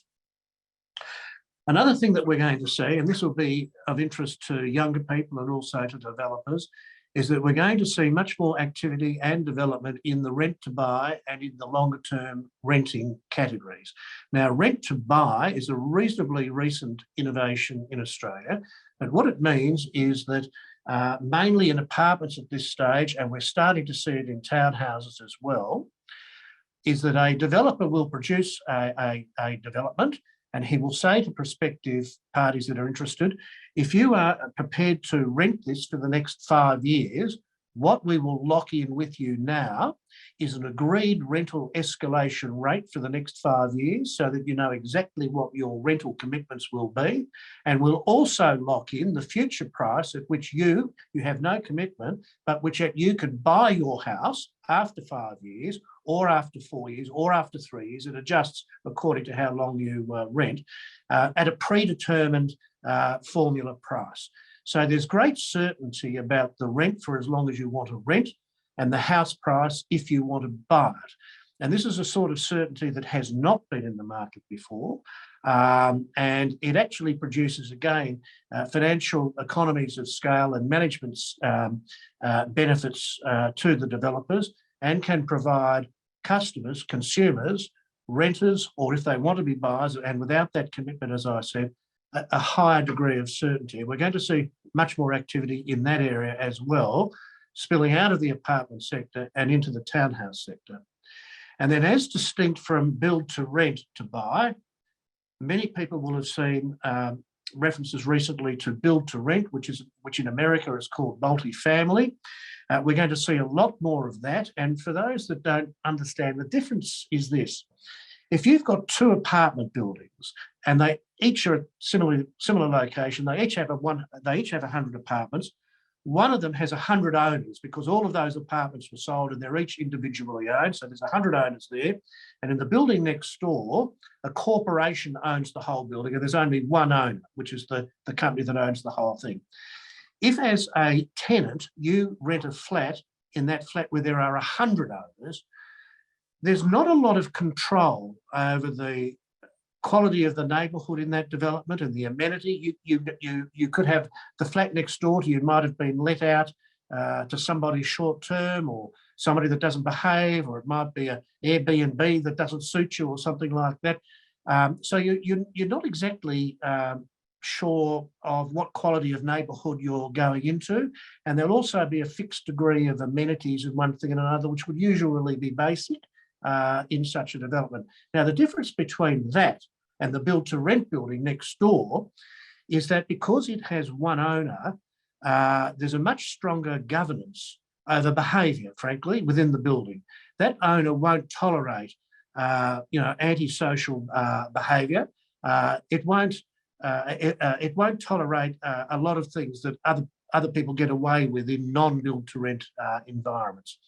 Another thing that we're going to see, and this will be of interest to younger people and also to developers, is that we're going to see much more activity and development in the rent to buy and in the longer term renting categories. Now, rent to buy is a reasonably recent innovation in Australia, but what it means is that mainly in apartments at this stage, and we're starting to see it in townhouses as well, is that a developer will produce a development and he will say to prospective parties that are interested, if you are prepared to rent this for the next 5 years, what we will lock in with you now is an agreed rental escalation rate for the next 5 years so that you know exactly what your rental commitments will be. And we'll also lock in the future price at which you have no commitment, but which you could buy your house after 5 years or after 4 years or after 3 years. It adjusts according to how long you rent at a predetermined formula price. So there's great certainty about the rent for as long as you want to rent and the house price if you want to buy it. And this is a sort of certainty that has not been in the market before. And it actually produces, again, financial economies of scale and management benefits to the developers and can provide customers, consumers, renters, or if they want to be buyers, and without that commitment, as I said, a higher degree of certainty. We're going to see much more activity in that area as well, spilling out of the apartment sector and into the townhouse sector. And then as distinct from build to rent to buy, many people will have seen references recently to build to rent, which in America is called multifamily. We're going to see a lot more of that. And for those that don't understand, the difference is this. If you've got 2 apartment buildings and they each are at similar location, they each have 100 apartments. One of them has 100 owners because all of those apartments were sold and they're each individually owned. So there's 100 owners there. And in the building next door, a corporation owns the whole building and there's only one owner, which is the company that owns the whole thing. If as a tenant, you rent a flat in that flat where there are 100 owners, there's not a lot of control over the quality of the neighbourhood in that development and the amenity. You could have the flat next door to you might have been let out to somebody short term or somebody that doesn't behave, or it might be an Airbnb that doesn't suit you or something like that. So you're not exactly sure of what quality of neighbourhood you're going into. And there'll also be a fixed degree of amenities in one thing and another, which would usually be basic in such a development. Now, the difference between that and the build to rent building next door is that because it has one owner, there's a much stronger governance over behaviour, frankly, within the building. That owner won't tolerate, antisocial behaviour. It won't tolerate a lot of things that other people get away with in non-build-to-rent environments.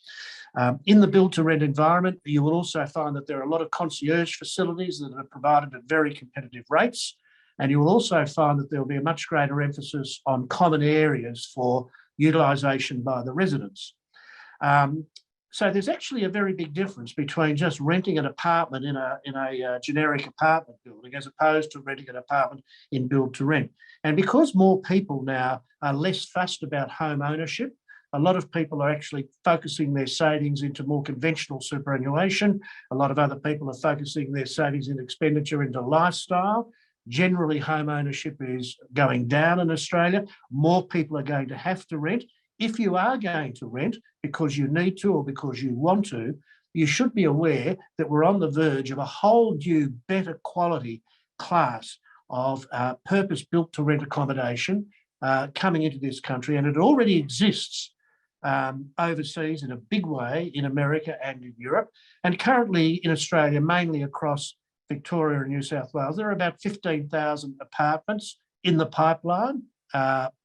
In the build-to-rent environment, you will also find that there are a lot of concierge facilities that are provided at very competitive rates. And you will also find that there will be a much greater emphasis on common areas for utilisation by the residents. So there's actually a very big difference between just renting an apartment in a generic apartment building as opposed to renting an apartment in build to rent. And because more people now are less fussed about home ownership, a lot of people are actually focusing their savings into more conventional superannuation. A lot of other people are focusing their savings and expenditure into lifestyle. Generally, home ownership is going down in Australia. More people are going to have to rent. If you are going to rent because you need to or because you want to, you should be aware that we're on the verge of a whole new, better quality class of purpose-built to rent accommodation coming into this country, and it already exists overseas in a big way in America and in Europe, and currently in Australia, mainly across Victoria and New South Wales. There are about 15,000 apartments in the pipeline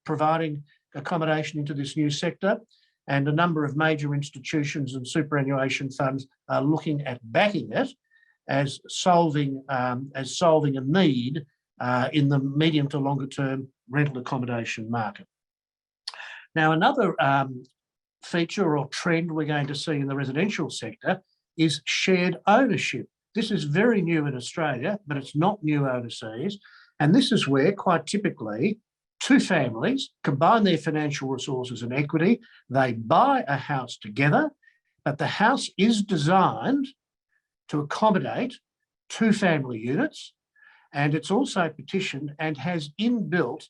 providing accommodation into this new sector, and a number of major institutions and superannuation funds are looking at backing it as solving a need in the medium to longer term rental accommodation market. Now, another feature or trend we're going to see in the residential sector is shared ownership. This is very new in Australia, but it's not new overseas. And this is where, quite typically, two families combine their financial resources and equity. They buy a house together, but the house is designed to accommodate two family units. And it's also petitioned and has inbuilt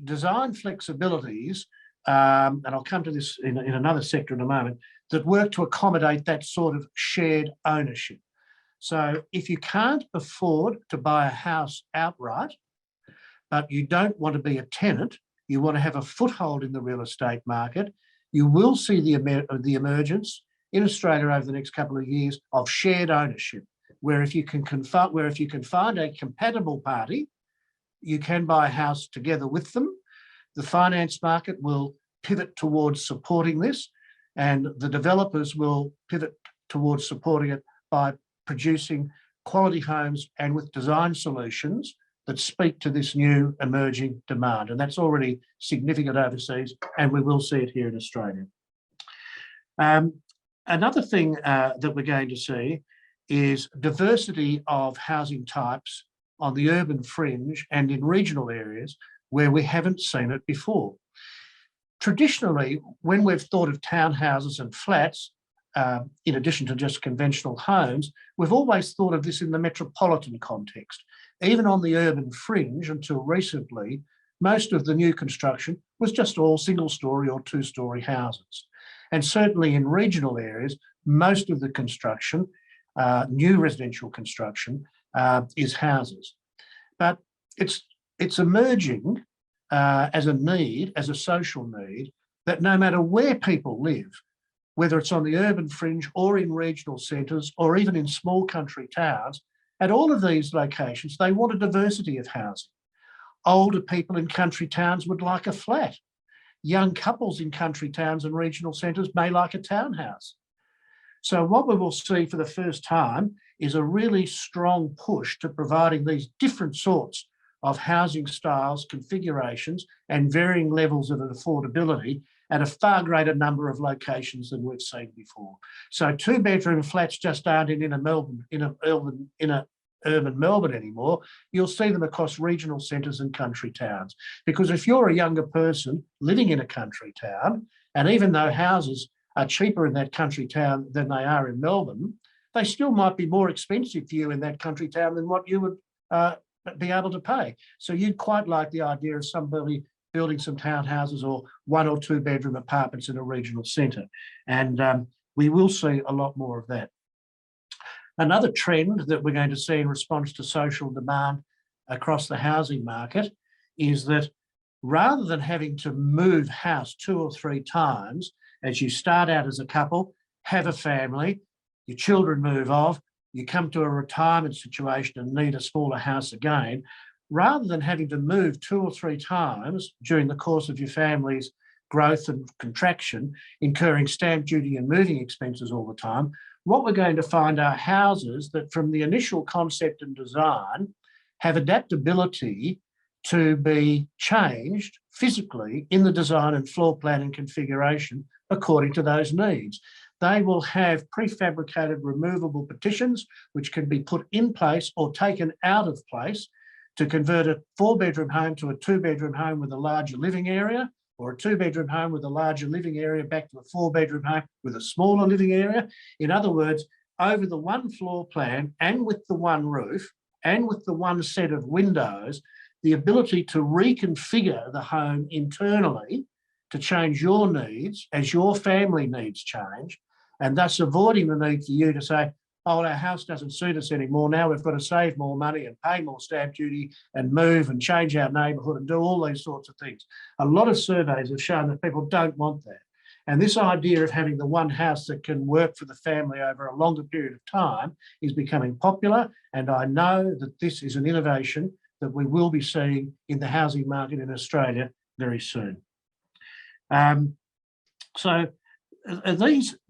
design flexibilities, and I'll come to this in another sector in a moment, that work to accommodate that sort of shared ownership. So if you can't afford to buy a house outright, but you don't want to be a tenant, you want to have a foothold in the real estate market, you will see the emergence in Australia over the next couple of years of shared ownership, where if you can find a compatible party, you can buy a house together with them. The finance market will pivot towards supporting this, and the developers will pivot towards supporting it by producing quality homes and with design solutions that speak to this new emerging demand. And that's already significant overseas, and we will see it here in Australia. Another thing that we're going to see is diversity of housing types on the urban fringe and in regional areas where we haven't seen it before. Traditionally, when we've thought of townhouses and flats, in addition to just conventional homes, we've always thought of this in the metropolitan context. Even on the urban fringe, until recently, most of the new construction was just all single-storey or two-storey houses. And certainly in regional areas, most of the construction, new residential construction, is houses. But it's emerging as a need, as a social need, that no matter where people live, whether it's on the urban fringe or in regional centres or even in small country towns, at all of these locations, they want a diversity of housing. Older people in country towns would like a flat. Young couples in country towns and regional centres may like a townhouse. So what we will see for the first time is a really strong push to providing these different sorts of housing styles, configurations, and varying levels of affordability at a far greater number of locations than we've seen before. So two-bedroom flats just aren't in a urban Melbourne anymore. You'll see them across regional centres and country towns. Because if you're a younger person living in a country town, and even though houses are cheaper in that country town than they are in Melbourne, they still might be more expensive for you in that country town than what you would be able to pay. So you'd quite like the idea of somebody building some townhouses or one or two bedroom apartments in a regional centre. And we will see a lot more of that. Another trend that we're going to see in response to social demand across the housing market is that rather than having to move house 2 or 3 times as you start out as a couple, have a family, your children move off, you come to a retirement situation and need a smaller house again, rather than having to move 2 or 3 times during the course of your family's growth and contraction, incurring stamp duty and moving expenses all the time, what we're going to find are houses that from the initial concept and design have adaptability to be changed physically in the design and floor plan and configuration according to those needs. They will have prefabricated removable partitions which can be put in place or taken out of place to convert a 4-bedroom home to a 2-bedroom home with a larger living area, or a 2-bedroom home with a larger living area back to a 4-bedroom home with a smaller living area. In other words, over the one floor plan and with the one roof and with the one set of windows, the ability to reconfigure the home internally to change your needs as your family needs change, and thus avoiding the need for you to say, oh, our house doesn't suit us anymore. Now we've got to save more money and pay more stamp duty and move and change our neighbourhood and do all these sorts of things. A lot of surveys have shown that people don't want that. And this idea of having the one house that can work for the family over a longer period of time is becoming popular. And I know that this is an innovation that we will be seeing in the housing market in Australia very soon.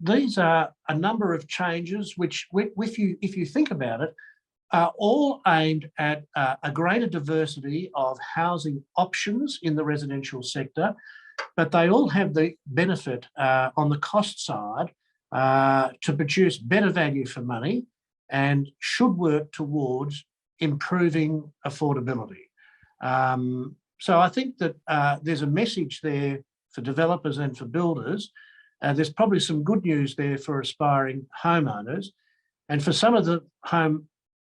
These are a number of changes which, if you think about it, are all aimed at a greater diversity of housing options in the residential sector, but they all have the benefit on the cost side to produce better value for money and should work towards improving affordability. So I think that there's a message there for developers and for builders. There's probably some good news there for aspiring homeowners, and for some of the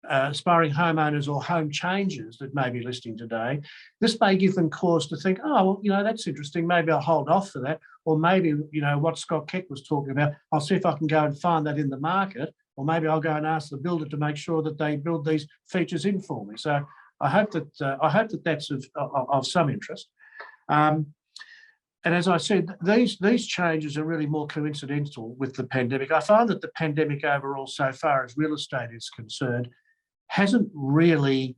aspiring homeowners or home changers that may be listening today, this may give them cause to think, oh, well, you know, that's interesting, maybe I'll hold off for that, or maybe, you know, what Scott Keck was talking about, I'll see if I can go and find that in the market, or maybe I'll go and ask the builder to make sure that they build these features in for me. So I hope that that's of some interest. And as I said, these changes are really more coincidental with the pandemic. I find that the pandemic overall, so far as real estate is concerned, hasn't really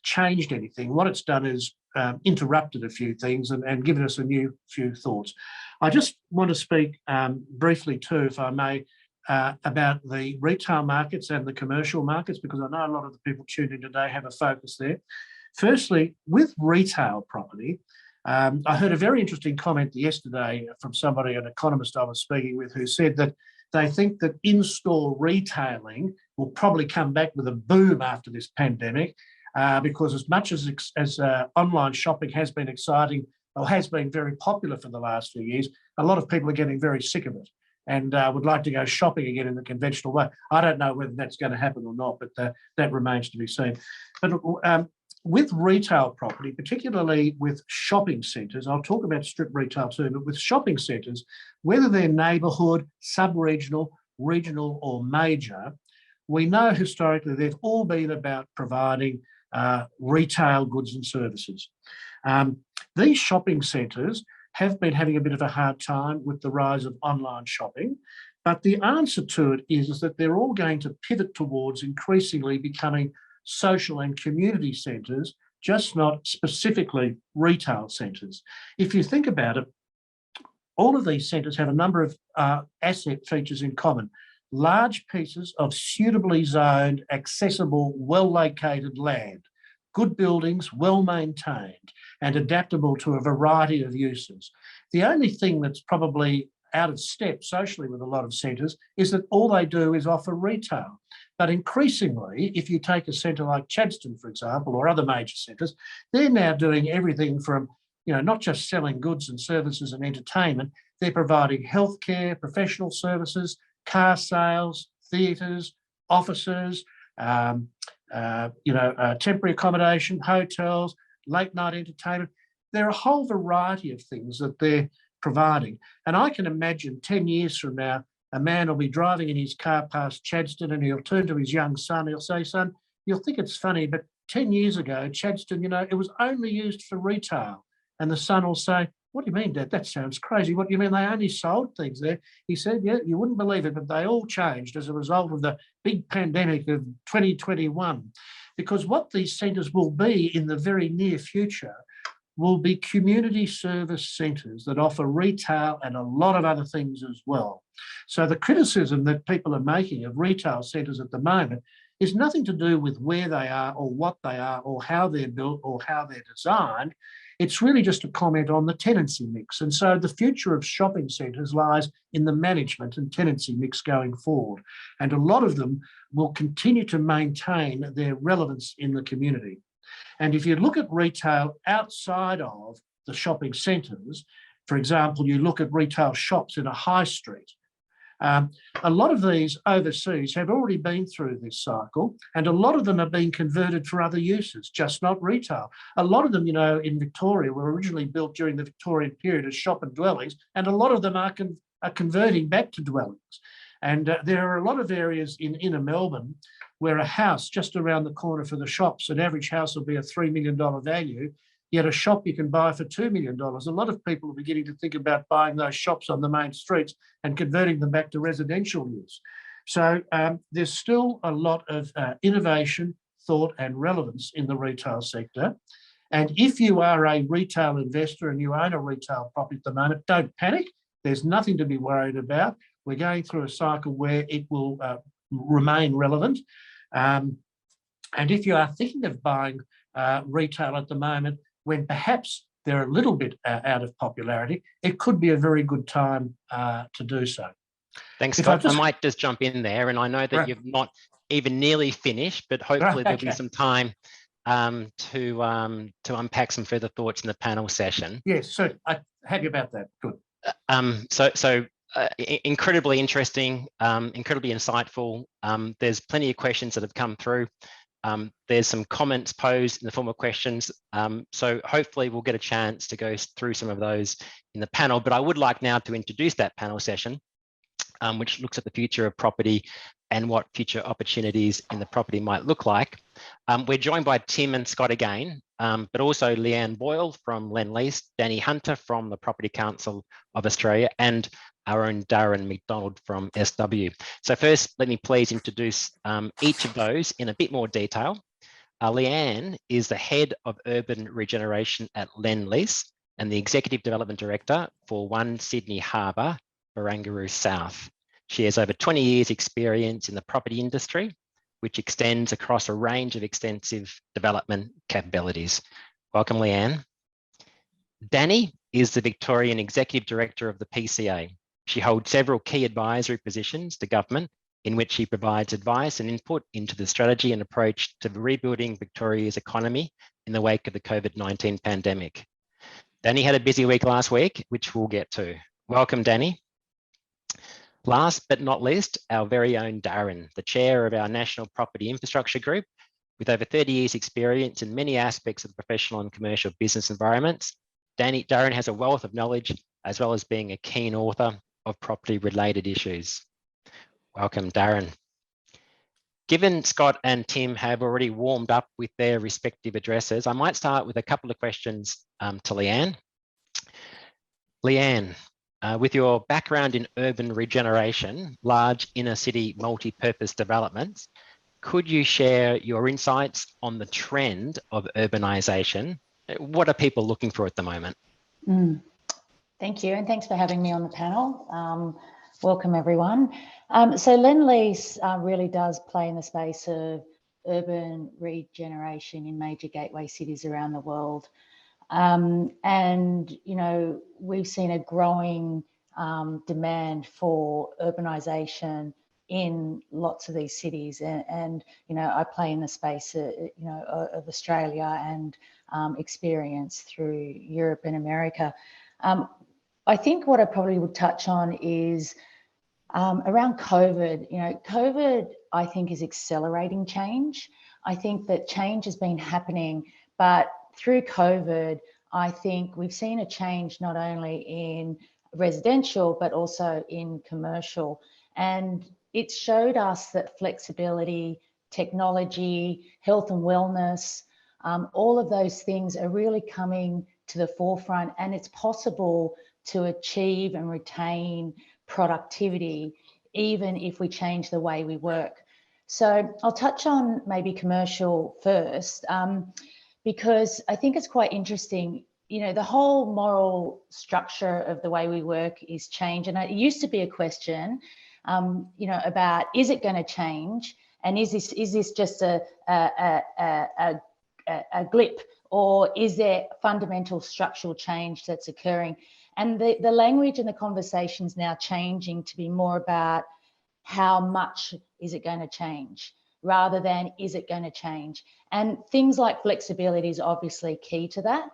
changed anything. What it's done is interrupted a few things and given us a few thoughts. I just want to speak briefly too, if I may, about the retail markets and the commercial markets, because I know a lot of the people tuned in today have a focus there. Firstly, with retail property, I heard a very interesting comment yesterday from somebody, an economist I was speaking with, who said that they think that in-store retailing will probably come back with a boom after this pandemic, because as much as online shopping has been exciting or has been very popular for the last few years, a lot of people are getting very sick of it and would like to go shopping again in the conventional way. I don't know whether that's going to happen or not, but that remains to be seen. But with retail property, particularly with shopping centres, I'll talk about strip retail too, but with shopping centres, whether they're neighbourhood, sub-regional, regional or major, we know historically they've all been about providing retail goods and services. These shopping centres have been having a bit of a hard time with the rise of online shopping, but the answer to it is that they're all going to pivot towards increasingly becoming social and community centres, just not specifically retail centres. If you think about it, all of these centres have a number of asset features in common. Large pieces of suitably zoned, accessible, well-located land, good buildings, well-maintained and adaptable to a variety of uses. The only thing that's probably out of step socially with a lot of centres is that all they do is offer retail. But increasingly, if you take a centre like Chadstone, for example, or other major centres, they're now doing everything from, you know, not just selling goods and services and entertainment, they're providing healthcare, professional services, car sales, theatres, offices, temporary accommodation, hotels, late night entertainment. There are a whole variety of things that they're providing. And I can imagine 10 years from now, a man will be driving in his car past Chadstone and he'll turn to his young son, he'll say, son, you'll think it's funny, but 10 years ago, Chadstone, it was only used for retail. And the son will say, what do you mean, Dad? That sounds crazy. What do you mean they only sold things there? He said, yeah, you wouldn't believe it, but they all changed as a result of the big pandemic of 2021. Because what these centres will be in the very near future will be community service centres that offer retail and a lot of other things as well. So the criticism that people are making of retail centres at the moment is nothing to do with where they are or what they are or how they're built or how they're designed. It's really just a comment on the tenancy mix. And so the future of shopping centres lies in the management and tenancy mix going forward. And a lot of them will continue to maintain their relevance in the community. And if you look at retail outside of the shopping centres, for example, you look at retail shops in a high street, a lot of these overseas have already been through this cycle, and a lot of them are being converted for other uses, just not retail. A lot of them, in Victoria were originally built during the Victorian period as shop and dwellings, and a lot of them are converting back to dwellings. And there are a lot of areas in inner Melbourne where a house just around the corner for the shops, an average house will be a $3 million value, yet a shop you can buy for $2 million. A lot of people are beginning to think about buying those shops on the main streets and converting them back to residential use. So there's still a lot of innovation, thought and relevance in the retail sector. And if you are a retail investor and you own a retail property at the moment, don't panic. There's nothing to be worried about. We're going through a cycle where it will remain relevant. And if you are thinking of buying retail at the moment, when perhaps they're a little bit out of popularity, it could be a very good time to do so. Thanks, Scott. I might just jump in there, and I know that you've not even nearly finished, but hopefully there'll be some time to unpack some further thoughts in the panel session. Yes, so I'm happy about that. Good. Incredibly interesting, incredibly insightful. There's plenty of questions that have come through. There's some comments posed in the form of questions. So hopefully we'll get a chance to go through some of those in the panel, but I would like now to introduce that panel session, which looks at the future of property and what future opportunities in the property might look like. We're joined by Tim and Scott again, but also Leanne Boyle from Lendlease, Danni Hunter from the Property Council of Australia, and our own Darren McDonald from SW. So first, let me please introduce each of those in a bit more detail. Leanne is the Head of Urban Regeneration at Lendlease and the Executive Development Director for One Sydney Harbour, Barangaroo South. She has over 20 years experience in the property industry, which extends across a range of extensive development capabilities. Welcome, Leanne. Danni is the Victorian Executive Director of the PCA. She holds several key advisory positions to government in which she provides advice and input into the strategy and approach to rebuilding Victoria's economy in the wake of the COVID-19 pandemic. Danni had a busy week last week, which we'll get to. Welcome, Danni. Last but not least, our very own Darren, the Chair of our National Property Infrastructure Group, with over 30 years experience in many aspects of the professional and commercial business environments. Darren has a wealth of knowledge, as well as being a keen author of property-related issues. Welcome, Darren. Given Scott and Tim have already warmed up with their respective addresses, I might start with a couple of questions to Leanne. Leanne, with your background in urban regeneration, large inner city multi-purpose developments, could you share your insights on the trend of urbanisation? What are people looking for at the moment? Thank you, and thanks for having me on the panel. Welcome, everyone. So Lendlease really does play in the space of urban regeneration in major gateway cities around the world. And, we've seen a growing demand for urbanisation in lots of these cities. And I play in the space, of Australia and experience through Europe and America. I think what I probably would touch on is around COVID. COVID, I think, is accelerating change. I think that change has been happening, but through COVID, I think we've seen a change not only in residential, but also in commercial. And it showed us that flexibility, technology, health and wellness, all of those things are really coming to the forefront, and it's possible to achieve and retain productivity even if we change the way we work. So I'll touch on maybe commercial first, because I think it's quite interesting. You know, the whole moral structure of the way we work is changed. And it used to be a question, you know, about, is it going to change? And is this just a blip, or is there fundamental structural change that's occurring? And the language and the conversation's now changing to be more about how much is it going to change, rather than is it going to change? And things like flexibility is obviously key to that.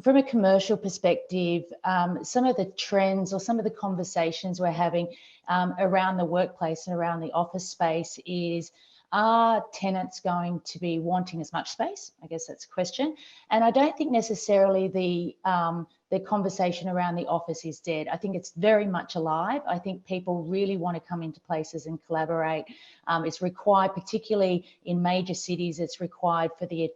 From a commercial perspective, some of the trends or some of the conversations we're having around the workplace and around the office space is, are tenants going to be wanting as much space? I guess that's a question. And I don't think necessarily the conversation around the office is dead. I think it's very much alive. I think people really want to come into places and collaborate. It's required, particularly in major cities. It's required for the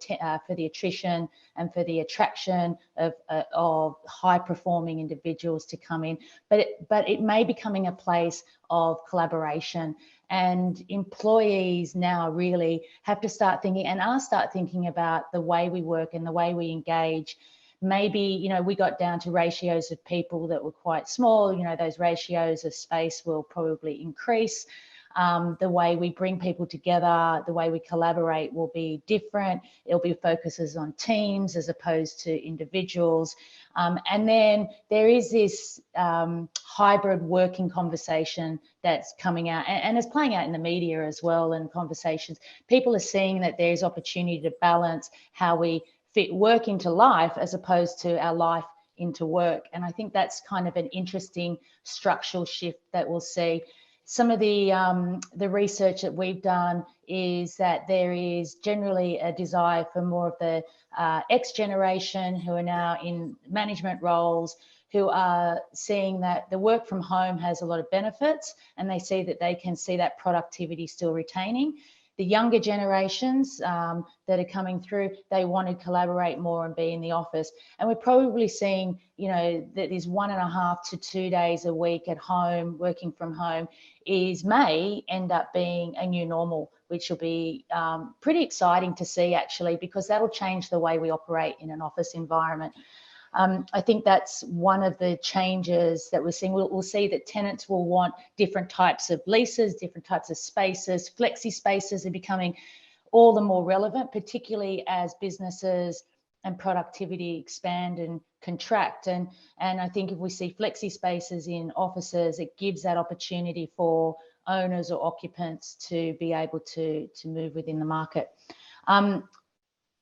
attrition and for the attraction of high-performing individuals to come in. But it may be becoming a place of collaboration. And employees now really have to start thinking, and start thinking about the way we work and the way we engage. Maybe, you know, we got down to ratios of people that were quite small. You know, those ratios of space will probably increase. The way we bring people together, the way we collaborate will be different. It'll be focuses on teams as opposed to individuals. And then there is this hybrid working conversation that's coming out, and it's playing out in the media as well, and conversations. People are seeing that there's opportunity to balance how we fit work into life as opposed to our life into work. And I think that's kind of an interesting structural shift that we'll see. Some of the research that we've done is that there is generally a desire for more of the X generation who are now in management roles, who are seeing that the work from home has a lot of benefits, and they see that they can see that productivity still retaining. The younger generations that are coming through, they want to collaborate more and be in the office. And we're probably seeing, you know, that is 1.5 to 2 days a week at home, working from home, may end up being a new normal, which will be pretty exciting to see, actually, because that'll change the way we operate in an office environment. I think that's one of the changes that we're seeing. We'll see that tenants will want different types of leases, different types of spaces. Flexi spaces are becoming all the more relevant, particularly as businesses and productivity expand and contract. And I think if we see flexi spaces in offices, it gives that opportunity for owners or occupants to be able to move within the market.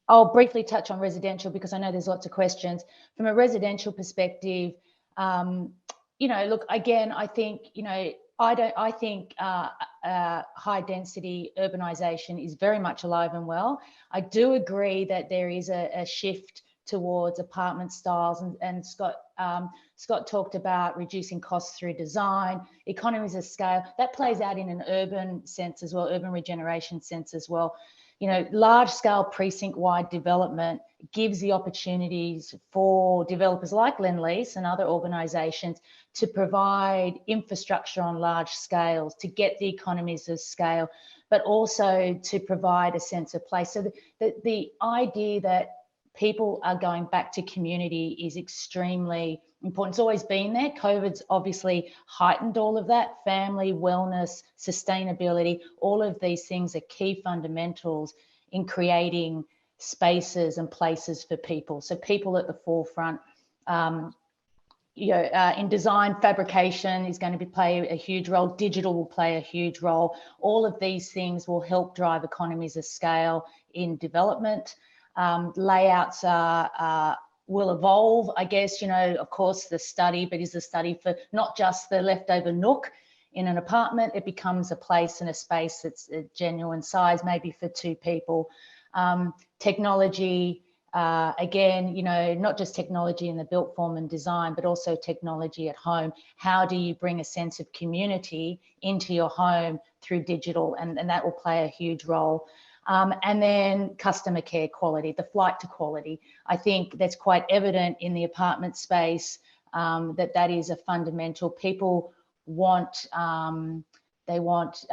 I'll briefly touch on residential because I know there's lots of questions. From a residential perspective, you know, look, again, I think, you know, I think high density urbanisation is very much alive and well. I do agree that there is a shift towards apartment styles, and Scott talked about reducing costs through design, economies of scale. That plays out in an urban sense as well, urban regeneration sense as well. You know, large-scale precinct-wide development gives the opportunities for developers like Lendlease and other organisations to provide infrastructure on large scales, to get the economies of scale, but also to provide a sense of place. So the idea that people are going back to community is extremely important. It's always been there. COVID's obviously heightened all of that. Family, wellness, sustainability, all of these things are key fundamentals in creating spaces and places for people. So people at the forefront, you know, in design, fabrication is going to play a huge role. Digital will play a huge role. All of these things will help drive economies of scale in development. Layouts will evolve, I guess, you know, of course, the study, but is the study for not just the leftover nook in an apartment. It becomes a place and a space that's a genuine size, maybe for 2 people. Technology Again, you know, not just technology in the built form and design, but also technology at home. How do you bring a sense of community into your home through digital? And that will play a huge role. And then customer care quality, the flight to quality. I think that's quite evident in the apartment space, that is a fundamental. People want, they want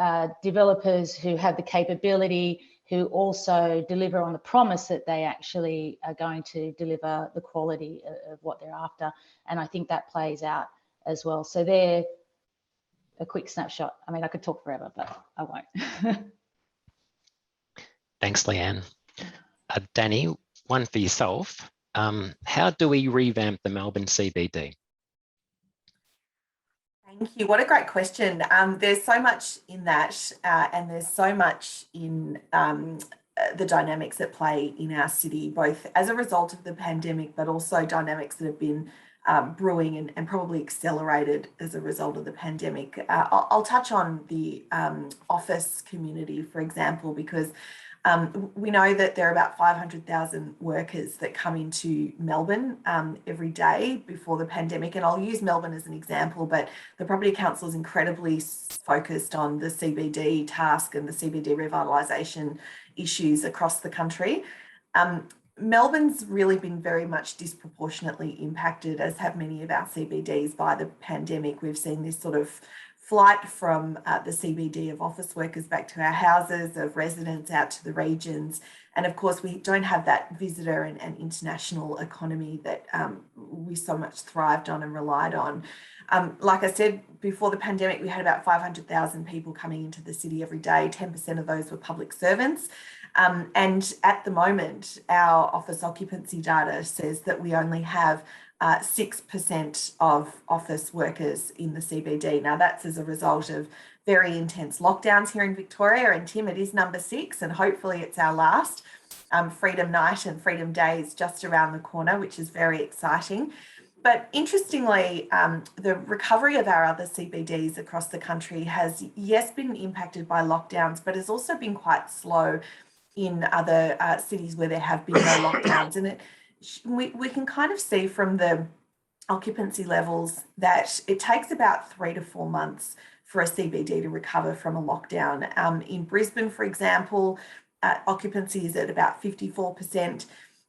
developers who have the capability, who also deliver on the promise that they actually are going to deliver the quality of what they're after. And I think that plays out as well. So they're a quick snapshot. I mean, I could talk forever, but I won't. Thanks, Leanne. Danni, one for yourself. How do we revamp the Melbourne CBD? Thank you. What a great question. There's so much in that, and there's so much in the dynamics at play in our city, both as a result of the pandemic, but also dynamics that have been brewing and probably accelerated as a result of the pandemic. I'll touch on the office community, for example, because we know that there are about 500,000 workers that come into Melbourne every day before the pandemic. And I'll use Melbourne as an example, but the Property Council is incredibly focused on the CBD task and the CBD revitalisation issues across the country. Melbourne's really been very much disproportionately impacted, as have many of our CBDs, by the pandemic. We've seen this sort of flight from the CBD of office workers back to our houses, of residents out to the regions. And of course, we don't have that visitor and international economy that we so much thrived on and relied on. Like I said, before the pandemic, we had about 500,000 people coming into the city every day. 10% of those were public servants. And at the moment, our office occupancy data says that we only have 6% of office workers in the CBD. Now, that's as a result of very intense lockdowns here in Victoria. And Tim, it is number 6, and hopefully it's our last. Freedom Night and Freedom Day is just around the corner, which is very exciting. But interestingly, the recovery of our other CBDs across the country has, yes, been impacted by lockdowns, but has also been quite slow in other cities where there have been no lockdowns. And we can kind of see from the occupancy levels that it takes about 3 to 4 months for a CBD to recover from a lockdown. In Brisbane, for example, occupancy is at about 54%.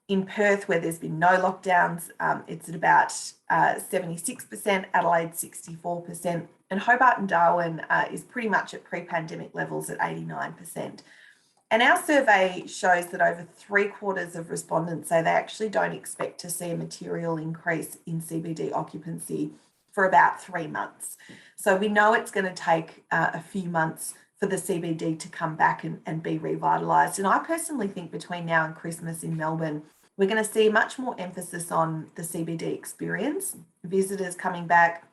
In Perth, where there's been no lockdowns, it's at about 76%, Adelaide 64%, and Hobart and Darwin is pretty much at pre-pandemic levels at 89%. And our survey shows that over 3/4 of respondents say they actually don't expect to see a material increase in CBD occupancy for about 3 months. So we know it's going to take a few months for the CBD to come back and be revitalised. And I personally think between now and Christmas in Melbourne, we're going to see much more emphasis on the CBD experience, visitors coming back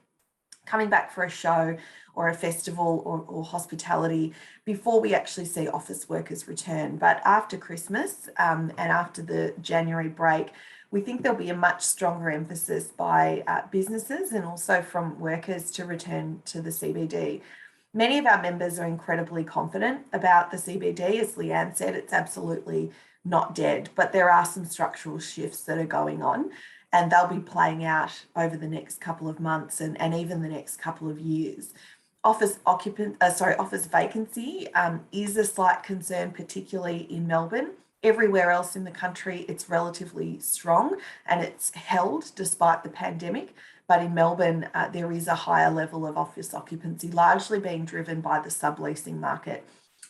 for a show or a festival or hospitality before we actually see office workers return. But after Christmas and after the January break, we think there'll be a much stronger emphasis by businesses and also from workers to return to the CBD. Many of our members are incredibly confident about the CBD. As Leanne said, it's absolutely not dead, but there are some structural shifts that are going on, and they'll be playing out over the next couple of months and even the next couple of years. Office vacancy is a slight concern, particularly in Melbourne. Everywhere else in the country, it's relatively strong and it's held despite the pandemic. But in Melbourne, there is a higher level of office occupancy, largely being driven by the subleasing market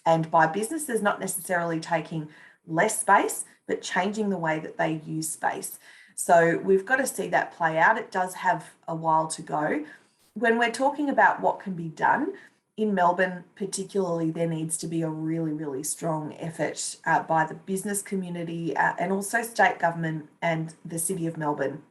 and by businesses not necessarily taking less space, but changing the way that they use space. So we've got to see that play out. It does have a while to go. When we're talking about what can be done, in Melbourne particularly, there needs to be a really, really strong effort by the business community and also state government and the City of Melbourne.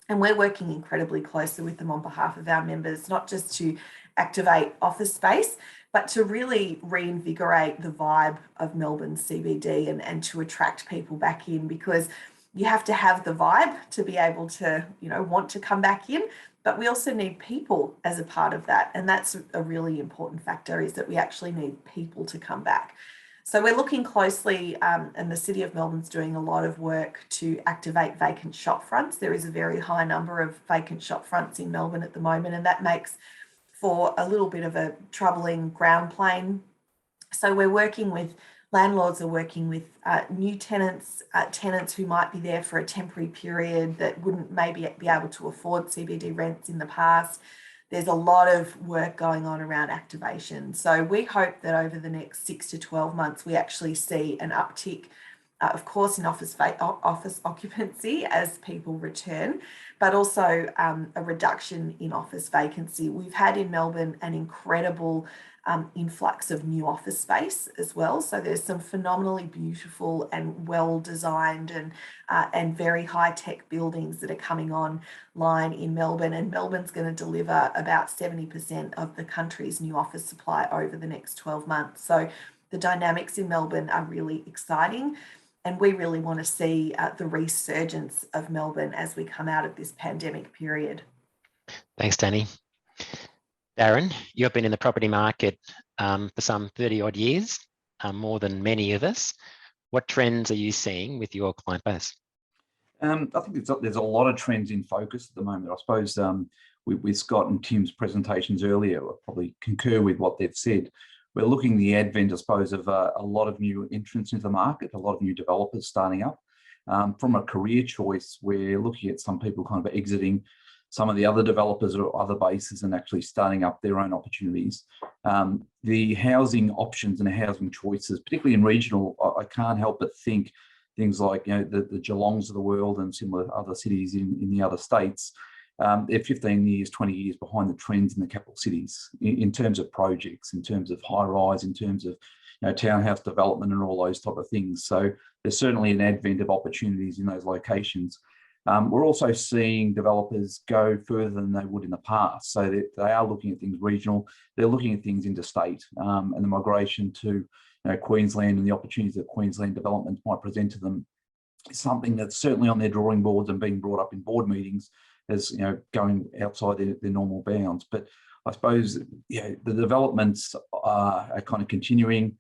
And we're working incredibly closely with them on behalf of our members, not just to activate office space, but to really reinvigorate the vibe of Melbourne's CBD and to attract people back in, because you have to have the vibe to be able to, want to come back in, but we also need people as a part of that. And that's a really important factor, is that we actually need people to come back. So we're looking closely, and the City of Melbourne's doing a lot of work to activate vacant shop fronts. There is a very high number of vacant shop fronts in Melbourne at the moment, and that makes for a little bit of a troubling ground plane. So we're working with landlords, are working with new tenants, tenants who might be there for a temporary period that wouldn't maybe be able to afford CBD rents in the past. There's a lot of work going on around activation. So we hope that over the next 6 to 12 months, we actually see an uptick, of course, in office occupancy as people return, but also a reduction in office vacancy. We've had in Melbourne an incredible influx of new office space as well. So there's some phenomenally beautiful and well-designed and very high-tech buildings that are coming online in Melbourne, and Melbourne's going to deliver about 70% of the country's new office supply over the next 12 months. So the dynamics in Melbourne are really exciting, and we really want to see the resurgence of Melbourne as we come out of this pandemic period. Thanks, Danni. Darren, you've been in the property market for some 30 odd years, more than many of us. What trends are you seeing with your client base? I think there's a lot of trends in focus at the moment. I suppose with Scott and Tim's presentations earlier, I probably concur with what they've said. We're looking at the advent, I suppose, of a lot of new entrants into the market, a lot of new developers starting up. From a career choice, we're looking at some people kind of exiting some of the other developers or other bases and actually starting up their own opportunities. The housing options and housing choices, particularly in regional, I can't help but think things like, you know, the Geelongs of the world and similar other cities in the other states. They're 15 years, 20 years behind the trends in the capital cities in terms of projects, in terms of high rise, in terms of, you know, townhouse development and all those type of things. So there's certainly an advent of opportunities in those locations. We're also seeing developers go further than they would in the past. So they are looking at things regional, they're looking at things interstate, and the migration to, you know, Queensland and the opportunities that Queensland developments might present to them is something that's certainly on their drawing boards and being brought up in board meetings as, you know, going outside their normal bounds. But I suppose, you know, the developments are kind of continuing.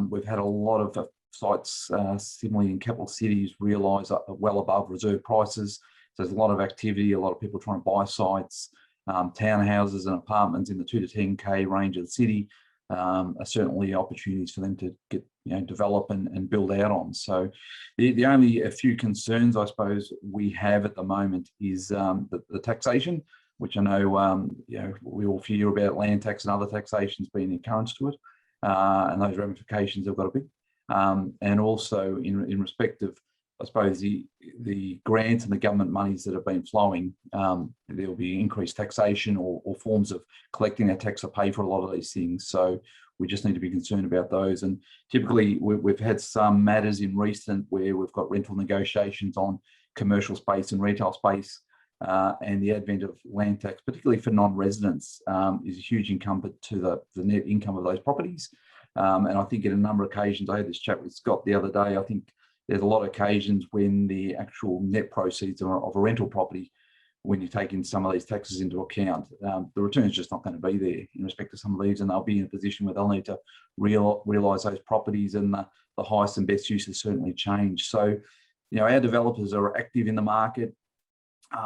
We've had a lot of sites similarly in capital cities realise well above reserve prices. So there's a lot of activity, a lot of people trying to buy sites. Townhouses and apartments in the 2 to 10K range of the city are certainly opportunities for them to get, you know, develop and build out on. So the only a few concerns I suppose we have at the moment is the taxation, which I know, you know, we all hear about land tax and other taxations being the occurrence to it, and those ramifications have got a big. And also in respect of, I suppose, the grants and the government monies that have been flowing, there will be increased taxation or forms of collecting that tax to pay for a lot of these things. So we just need to be concerned about those. And typically we've had some matters in recent where we've got rental negotiations on commercial space and retail space, and the advent of land tax, particularly for non-residents, is a huge incumbent to the net income of those properties. And I think in a number of occasions, I had this chat with Scott the other day, I think there's a lot of occasions when the actual net proceeds of a rental property, when you take in some of these taxes into account, the return is just not going to be there in respect to some of these, and they'll be in a position where they'll need to realise those properties, and the highest and best use has certainly changed. So, you know, our developers are active in the market,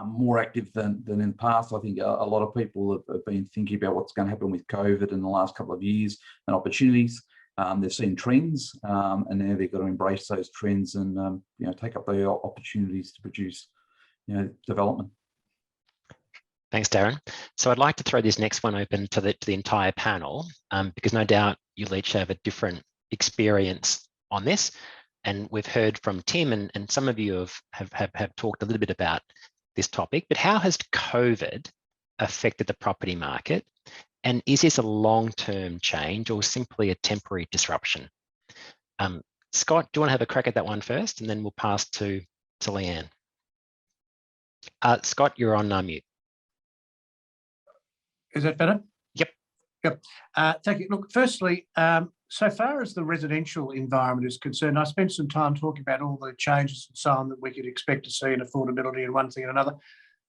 more active than in the past. I think a lot of people have been thinking about what's going to happen with COVID in the last couple of years and opportunities. They've seen trends, and now they've got to embrace those trends and you know, take up the opportunities to produce, you know, development. Thanks, Darren. So I'd like to throw this next one open to the entire panel, because no doubt you'll each have a different experience on this. And we've heard from Tim, and some of you have talked a little bit about this topic, but how has COVID affected the property market? And is this a long-term change or simply a temporary disruption? Scott, do you want to have a crack at that one first, and then we'll pass to Leanne? Scott, you're on mute. Is that better? Yep. Thank you. Look, firstly, so far as the residential environment is concerned, I spent some time talking about all the changes and so on that we could expect to see in affordability and one thing and another.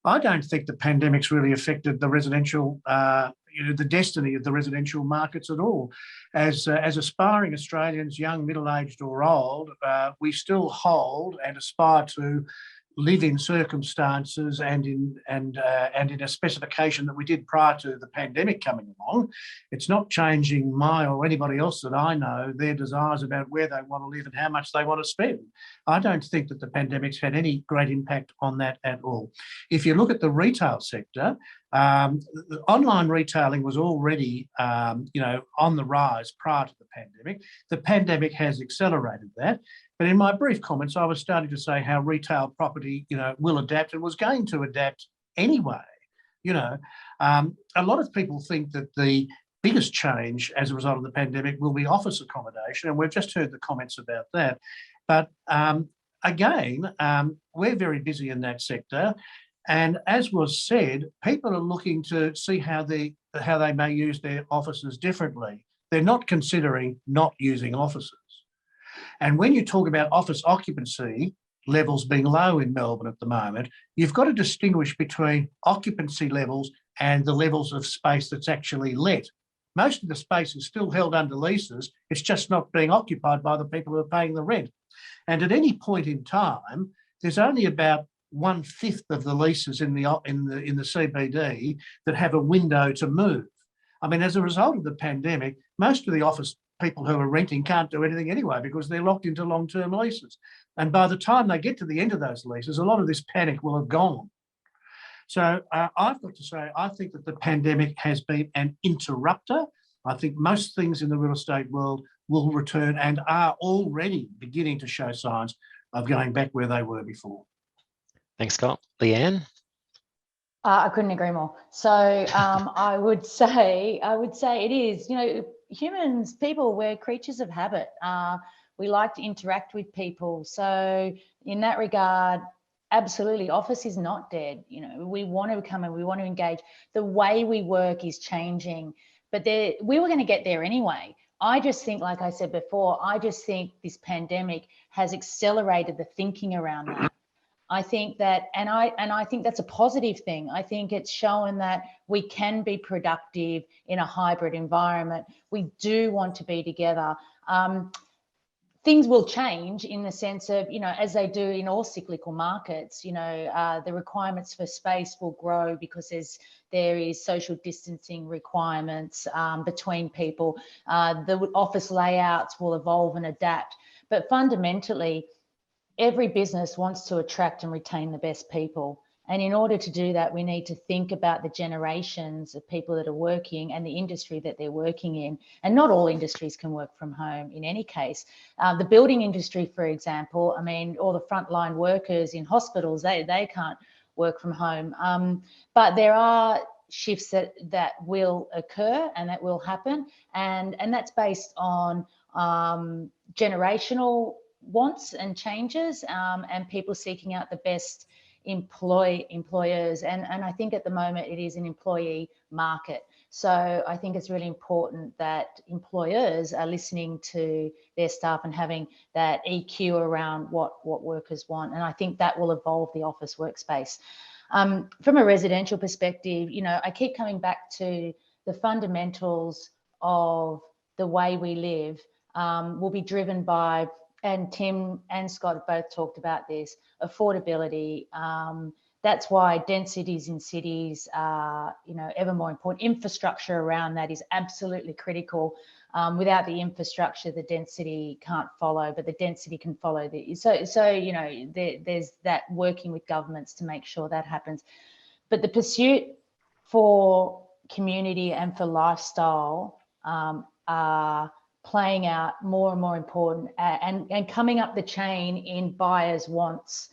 I don't think the pandemic's really affected the residential, the destiny of the residential markets at all. As aspiring Australians, young, middle-aged or old, we still hold and aspire to live in circumstances and in a specification that we did prior to the pandemic coming along. It's not changing my or anybody else that I know their desires about where they want to live and how much they want to spend. I don't think that the pandemic's had any great impact on that at all. If you look at the retail sector, the online retailing was already on the rise prior to the pandemic. The pandemic has accelerated that. But in my brief comments, I was starting to say how retail property, will adapt and was going to adapt anyway. A lot of people think that the biggest change as a result of the pandemic will be office accommodation, and we've just heard the comments about that. But again, we're very busy in that sector. And as was said, people are looking to see how they may use their offices differently. They're not considering not using offices. And when you talk about office occupancy levels being low in Melbourne at the moment, you've got to distinguish between occupancy levels and the levels of space that's actually let. Most of the space is still held under leases. It's just not being occupied by the people who are paying the rent. And at any point in time, there's only about 1/5 of the leases in the CBD that have a window to move. I mean, as a result of the pandemic, most of the office people who are renting can't do anything anyway because they're locked into long-term leases. And by the time they get to the end of those leases, a lot of this panic will have gone. So I've got to say, I think that the pandemic has been an interrupter. I think most things in the real estate world will return and are already beginning to show signs of going back where they were before. Thanks, Scott. Leanne? I couldn't agree more. So I would say it is, humans, people, we're creatures of habit. We like to interact with people. So in that regard, absolutely, office is not dead. We want to come and we want to engage. The way we work is changing, but we were going to get there anyway. I just think, like I said before, I just think this pandemic has accelerated the thinking around that. I think that, and I think that's a positive thing. I think it's shown that we can be productive in a hybrid environment. We do want to be together. Things will change in the sense of, as they do in all cyclical markets, the requirements for space will grow because there is social distancing requirements between people. The office layouts will evolve and adapt. But fundamentally, every business wants to attract and retain the best people. And in order to do that, we need to think about the generations of people that are working and the industry that they're working in. And not all industries can work from home in any case. The building industry, for example, all the frontline workers in hospitals, they can't work from home. But there are shifts that will occur and that will happen. And that's based on generational wants and changes and people seeking out the best employers. And I think at the moment it is an employee market. So I think it's really important that employers are listening to their staff and having that EQ around what workers want. And I think that will evolve the office workspace. From a residential perspective, I keep coming back to the fundamentals of the way we live will be driven by, and Tim and Scott have both talked about this, affordability. That's why densities in cities are, ever more important. Infrastructure around that is absolutely critical. Without the infrastructure, the density can't follow, but the density can follow. There's that working with governments to make sure that happens. But the pursuit for community and for lifestyle are playing out more and more important and coming up the chain in buyers' wants.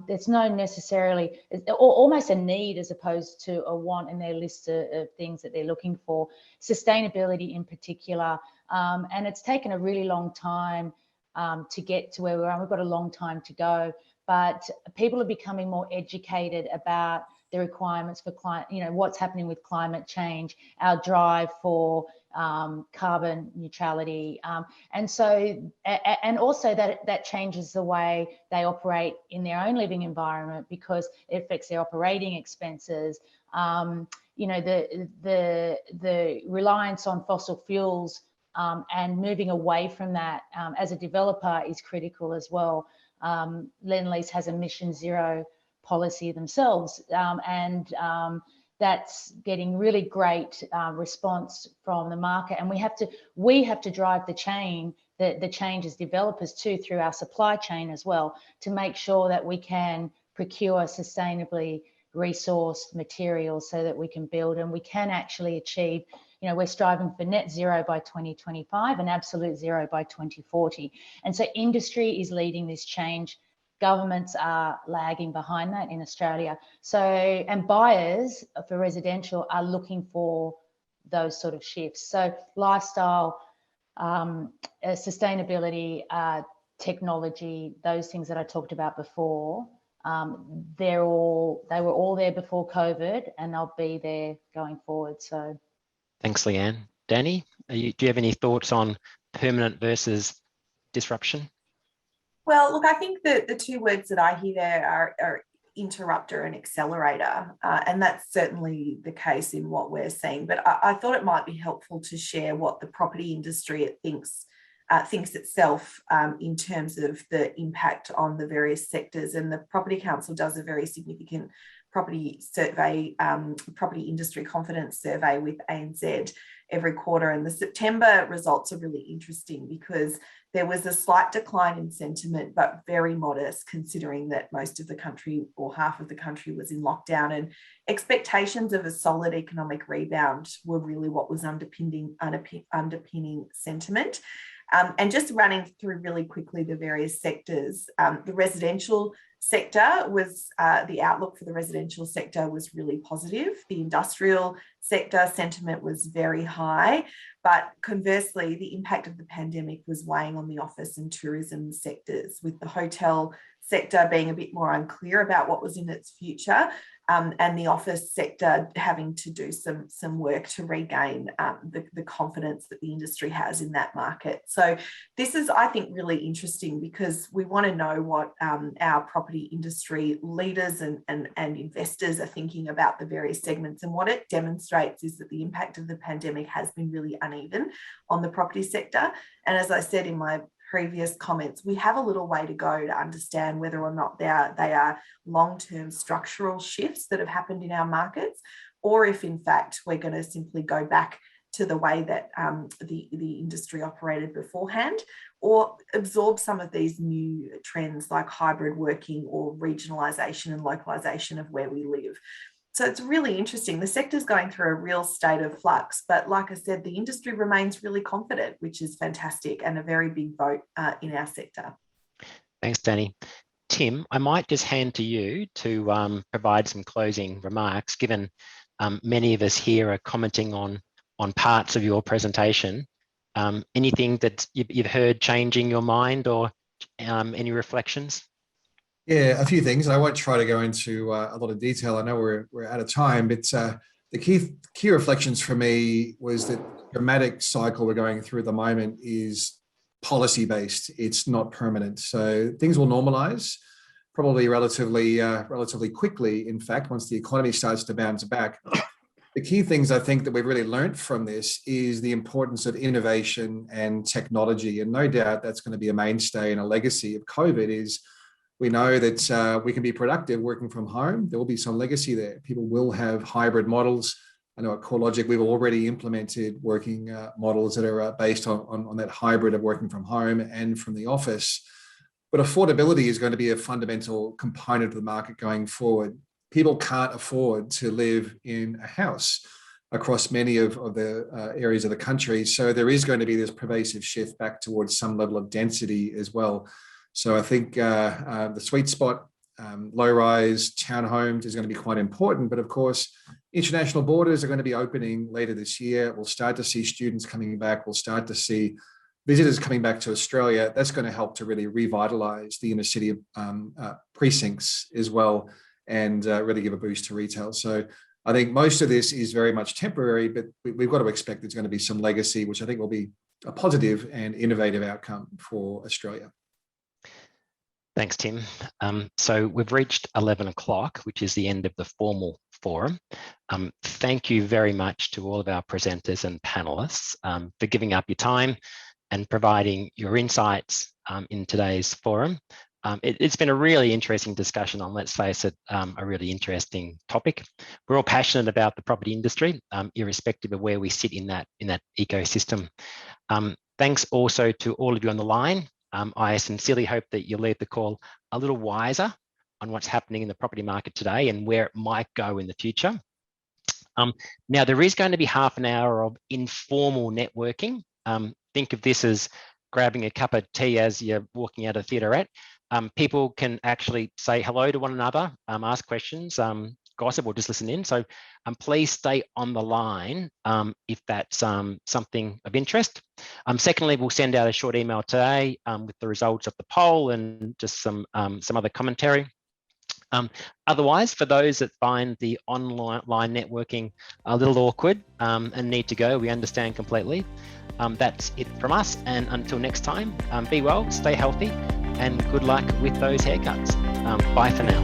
It's not necessarily, it's almost a need as opposed to a want in their list of things that they're looking for. Sustainability in particular, and it's taken a really long time to get to where we are. We've got a long time to go, but people are becoming more educated about the requirements for climate, what's happening with climate change, our drive for carbon neutrality, and also that changes the way they operate in their own living environment, because it affects their operating expenses. The reliance on fossil fuels and moving away from that as a developer is critical as well. Lendlease has a mission zero policy themselves, and that's getting really great response from the market. And we have to drive the change as developers too, through our supply chain as well, to make sure that we can procure sustainably resourced materials so that we can build and we can actually achieve, we're striving for net zero by 2025 and absolute zero by 2040. And so industry is leading this change. Governments are lagging behind that in Australia. So, and buyers for residential are looking for those sort of shifts. So lifestyle, sustainability, technology, those things that I talked about before, they were all there before COVID, and they'll be there going forward. So, thanks, Leanne. Danni, do you have any thoughts on permanent versus disruption? Well, look, I think that the two words that I hear there are interrupter and accelerator, and that's certainly the case in what we're seeing. But I thought it might be helpful to share what the property industry thinks itself in terms of the impact on the various sectors. And the Property Council does a very significant property survey, property industry confidence survey with ANZ every quarter. And the September results are really interesting because there was a slight decline in sentiment, but very modest, considering that most of the country or half of the country was in lockdown, and expectations of a solid economic rebound were really what was underpinning sentiment. And just running through really quickly the various sectors, the residential sector was, the outlook for the residential sector was really positive. The industrial sector sentiment was very high, but conversely, the impact of the pandemic was weighing on the office and tourism sectors, with the hotel sector being a bit more unclear about what was in its future, and the office sector having to do some work to regain the confidence that the industry has in that market. So this is, I think, really interesting because we want to know what our property industry leaders and investors are thinking about the various segments. And what it demonstrates is that the impact of the pandemic has been really uneven on the property sector. And as I said in my previous comments, we have a little way to go to understand whether or not they are long-term structural shifts that have happened in our markets, or if in fact we're going to simply go back to the way that the industry operated beforehand, or absorb some of these new trends like hybrid working or regionalisation and localisation of where we live. So it's really interesting. The sector's going through a real state of flux, but like I said, the industry remains really confident, which is fantastic and a very big vote in our sector. Thanks, Danni. Tim, I might just hand to you to provide some closing remarks, given many of us here are commenting on parts of your presentation. Anything that you've heard changing your mind, or any reflections? Yeah, a few things. I won't try to go into a lot of detail. I know we're out of time, but the key reflections for me was that the dramatic cycle we're going through at the moment is policy-based. It's not permanent. So things will normalize probably relatively quickly, in fact, once the economy starts to bounce back. The key things I think that we've really learned from this is the importance of innovation and technology. And no doubt that's going to be a mainstay and a legacy of COVID. Is we know that we can be productive working from home. There will be some legacy there. People will have hybrid models. I know at CoreLogic, we've already implemented working models that are based on that hybrid of working from home and from the office. But affordability is going to be a fundamental component of the market going forward. People can't afford to live in a house across many of the areas of the country. So there is going to be this pervasive shift back towards some level of density as well. So I think the sweet spot, low-rise townhomes, is going to be quite important. But of course, international borders are going to be opening later this year. We'll start to see students coming back. We'll start to see visitors coming back to Australia. That's going to help to really revitalise the inner city precincts as well. and really give a boost to retail. So I think most of this is very much temporary, but we've got to expect there's going to be some legacy, which I think will be a positive and innovative outcome for Australia. Thanks, Tim. So we've reached 11 o'clock, which is the end of the formal forum. Thank you very much to all of our presenters and panelists for giving up your time and providing your insights in today's forum. It's been a really interesting discussion on, let's face it, a really interesting topic. We're all passionate about the property industry, irrespective of where we sit in that ecosystem. Thanks also to all of you on the line. I sincerely hope that you'll leave the call a little wiser on what's happening in the property market today and where it might go in the future. Now, there is going to be half an hour of informal networking. Think of this as grabbing a cup of tea as you're walking out of the theaterette. People can actually say hello to one another, ask questions, gossip, or just listen in. So please stay on the line if that's something of interest. Secondly, we'll send out a short email today with the results of the poll and just some other commentary. Otherwise, for those that find the online networking a little awkward and need to go, we understand completely. That's it from us. And until next time, be well, stay healthy, and good luck with those haircuts. Bye for now.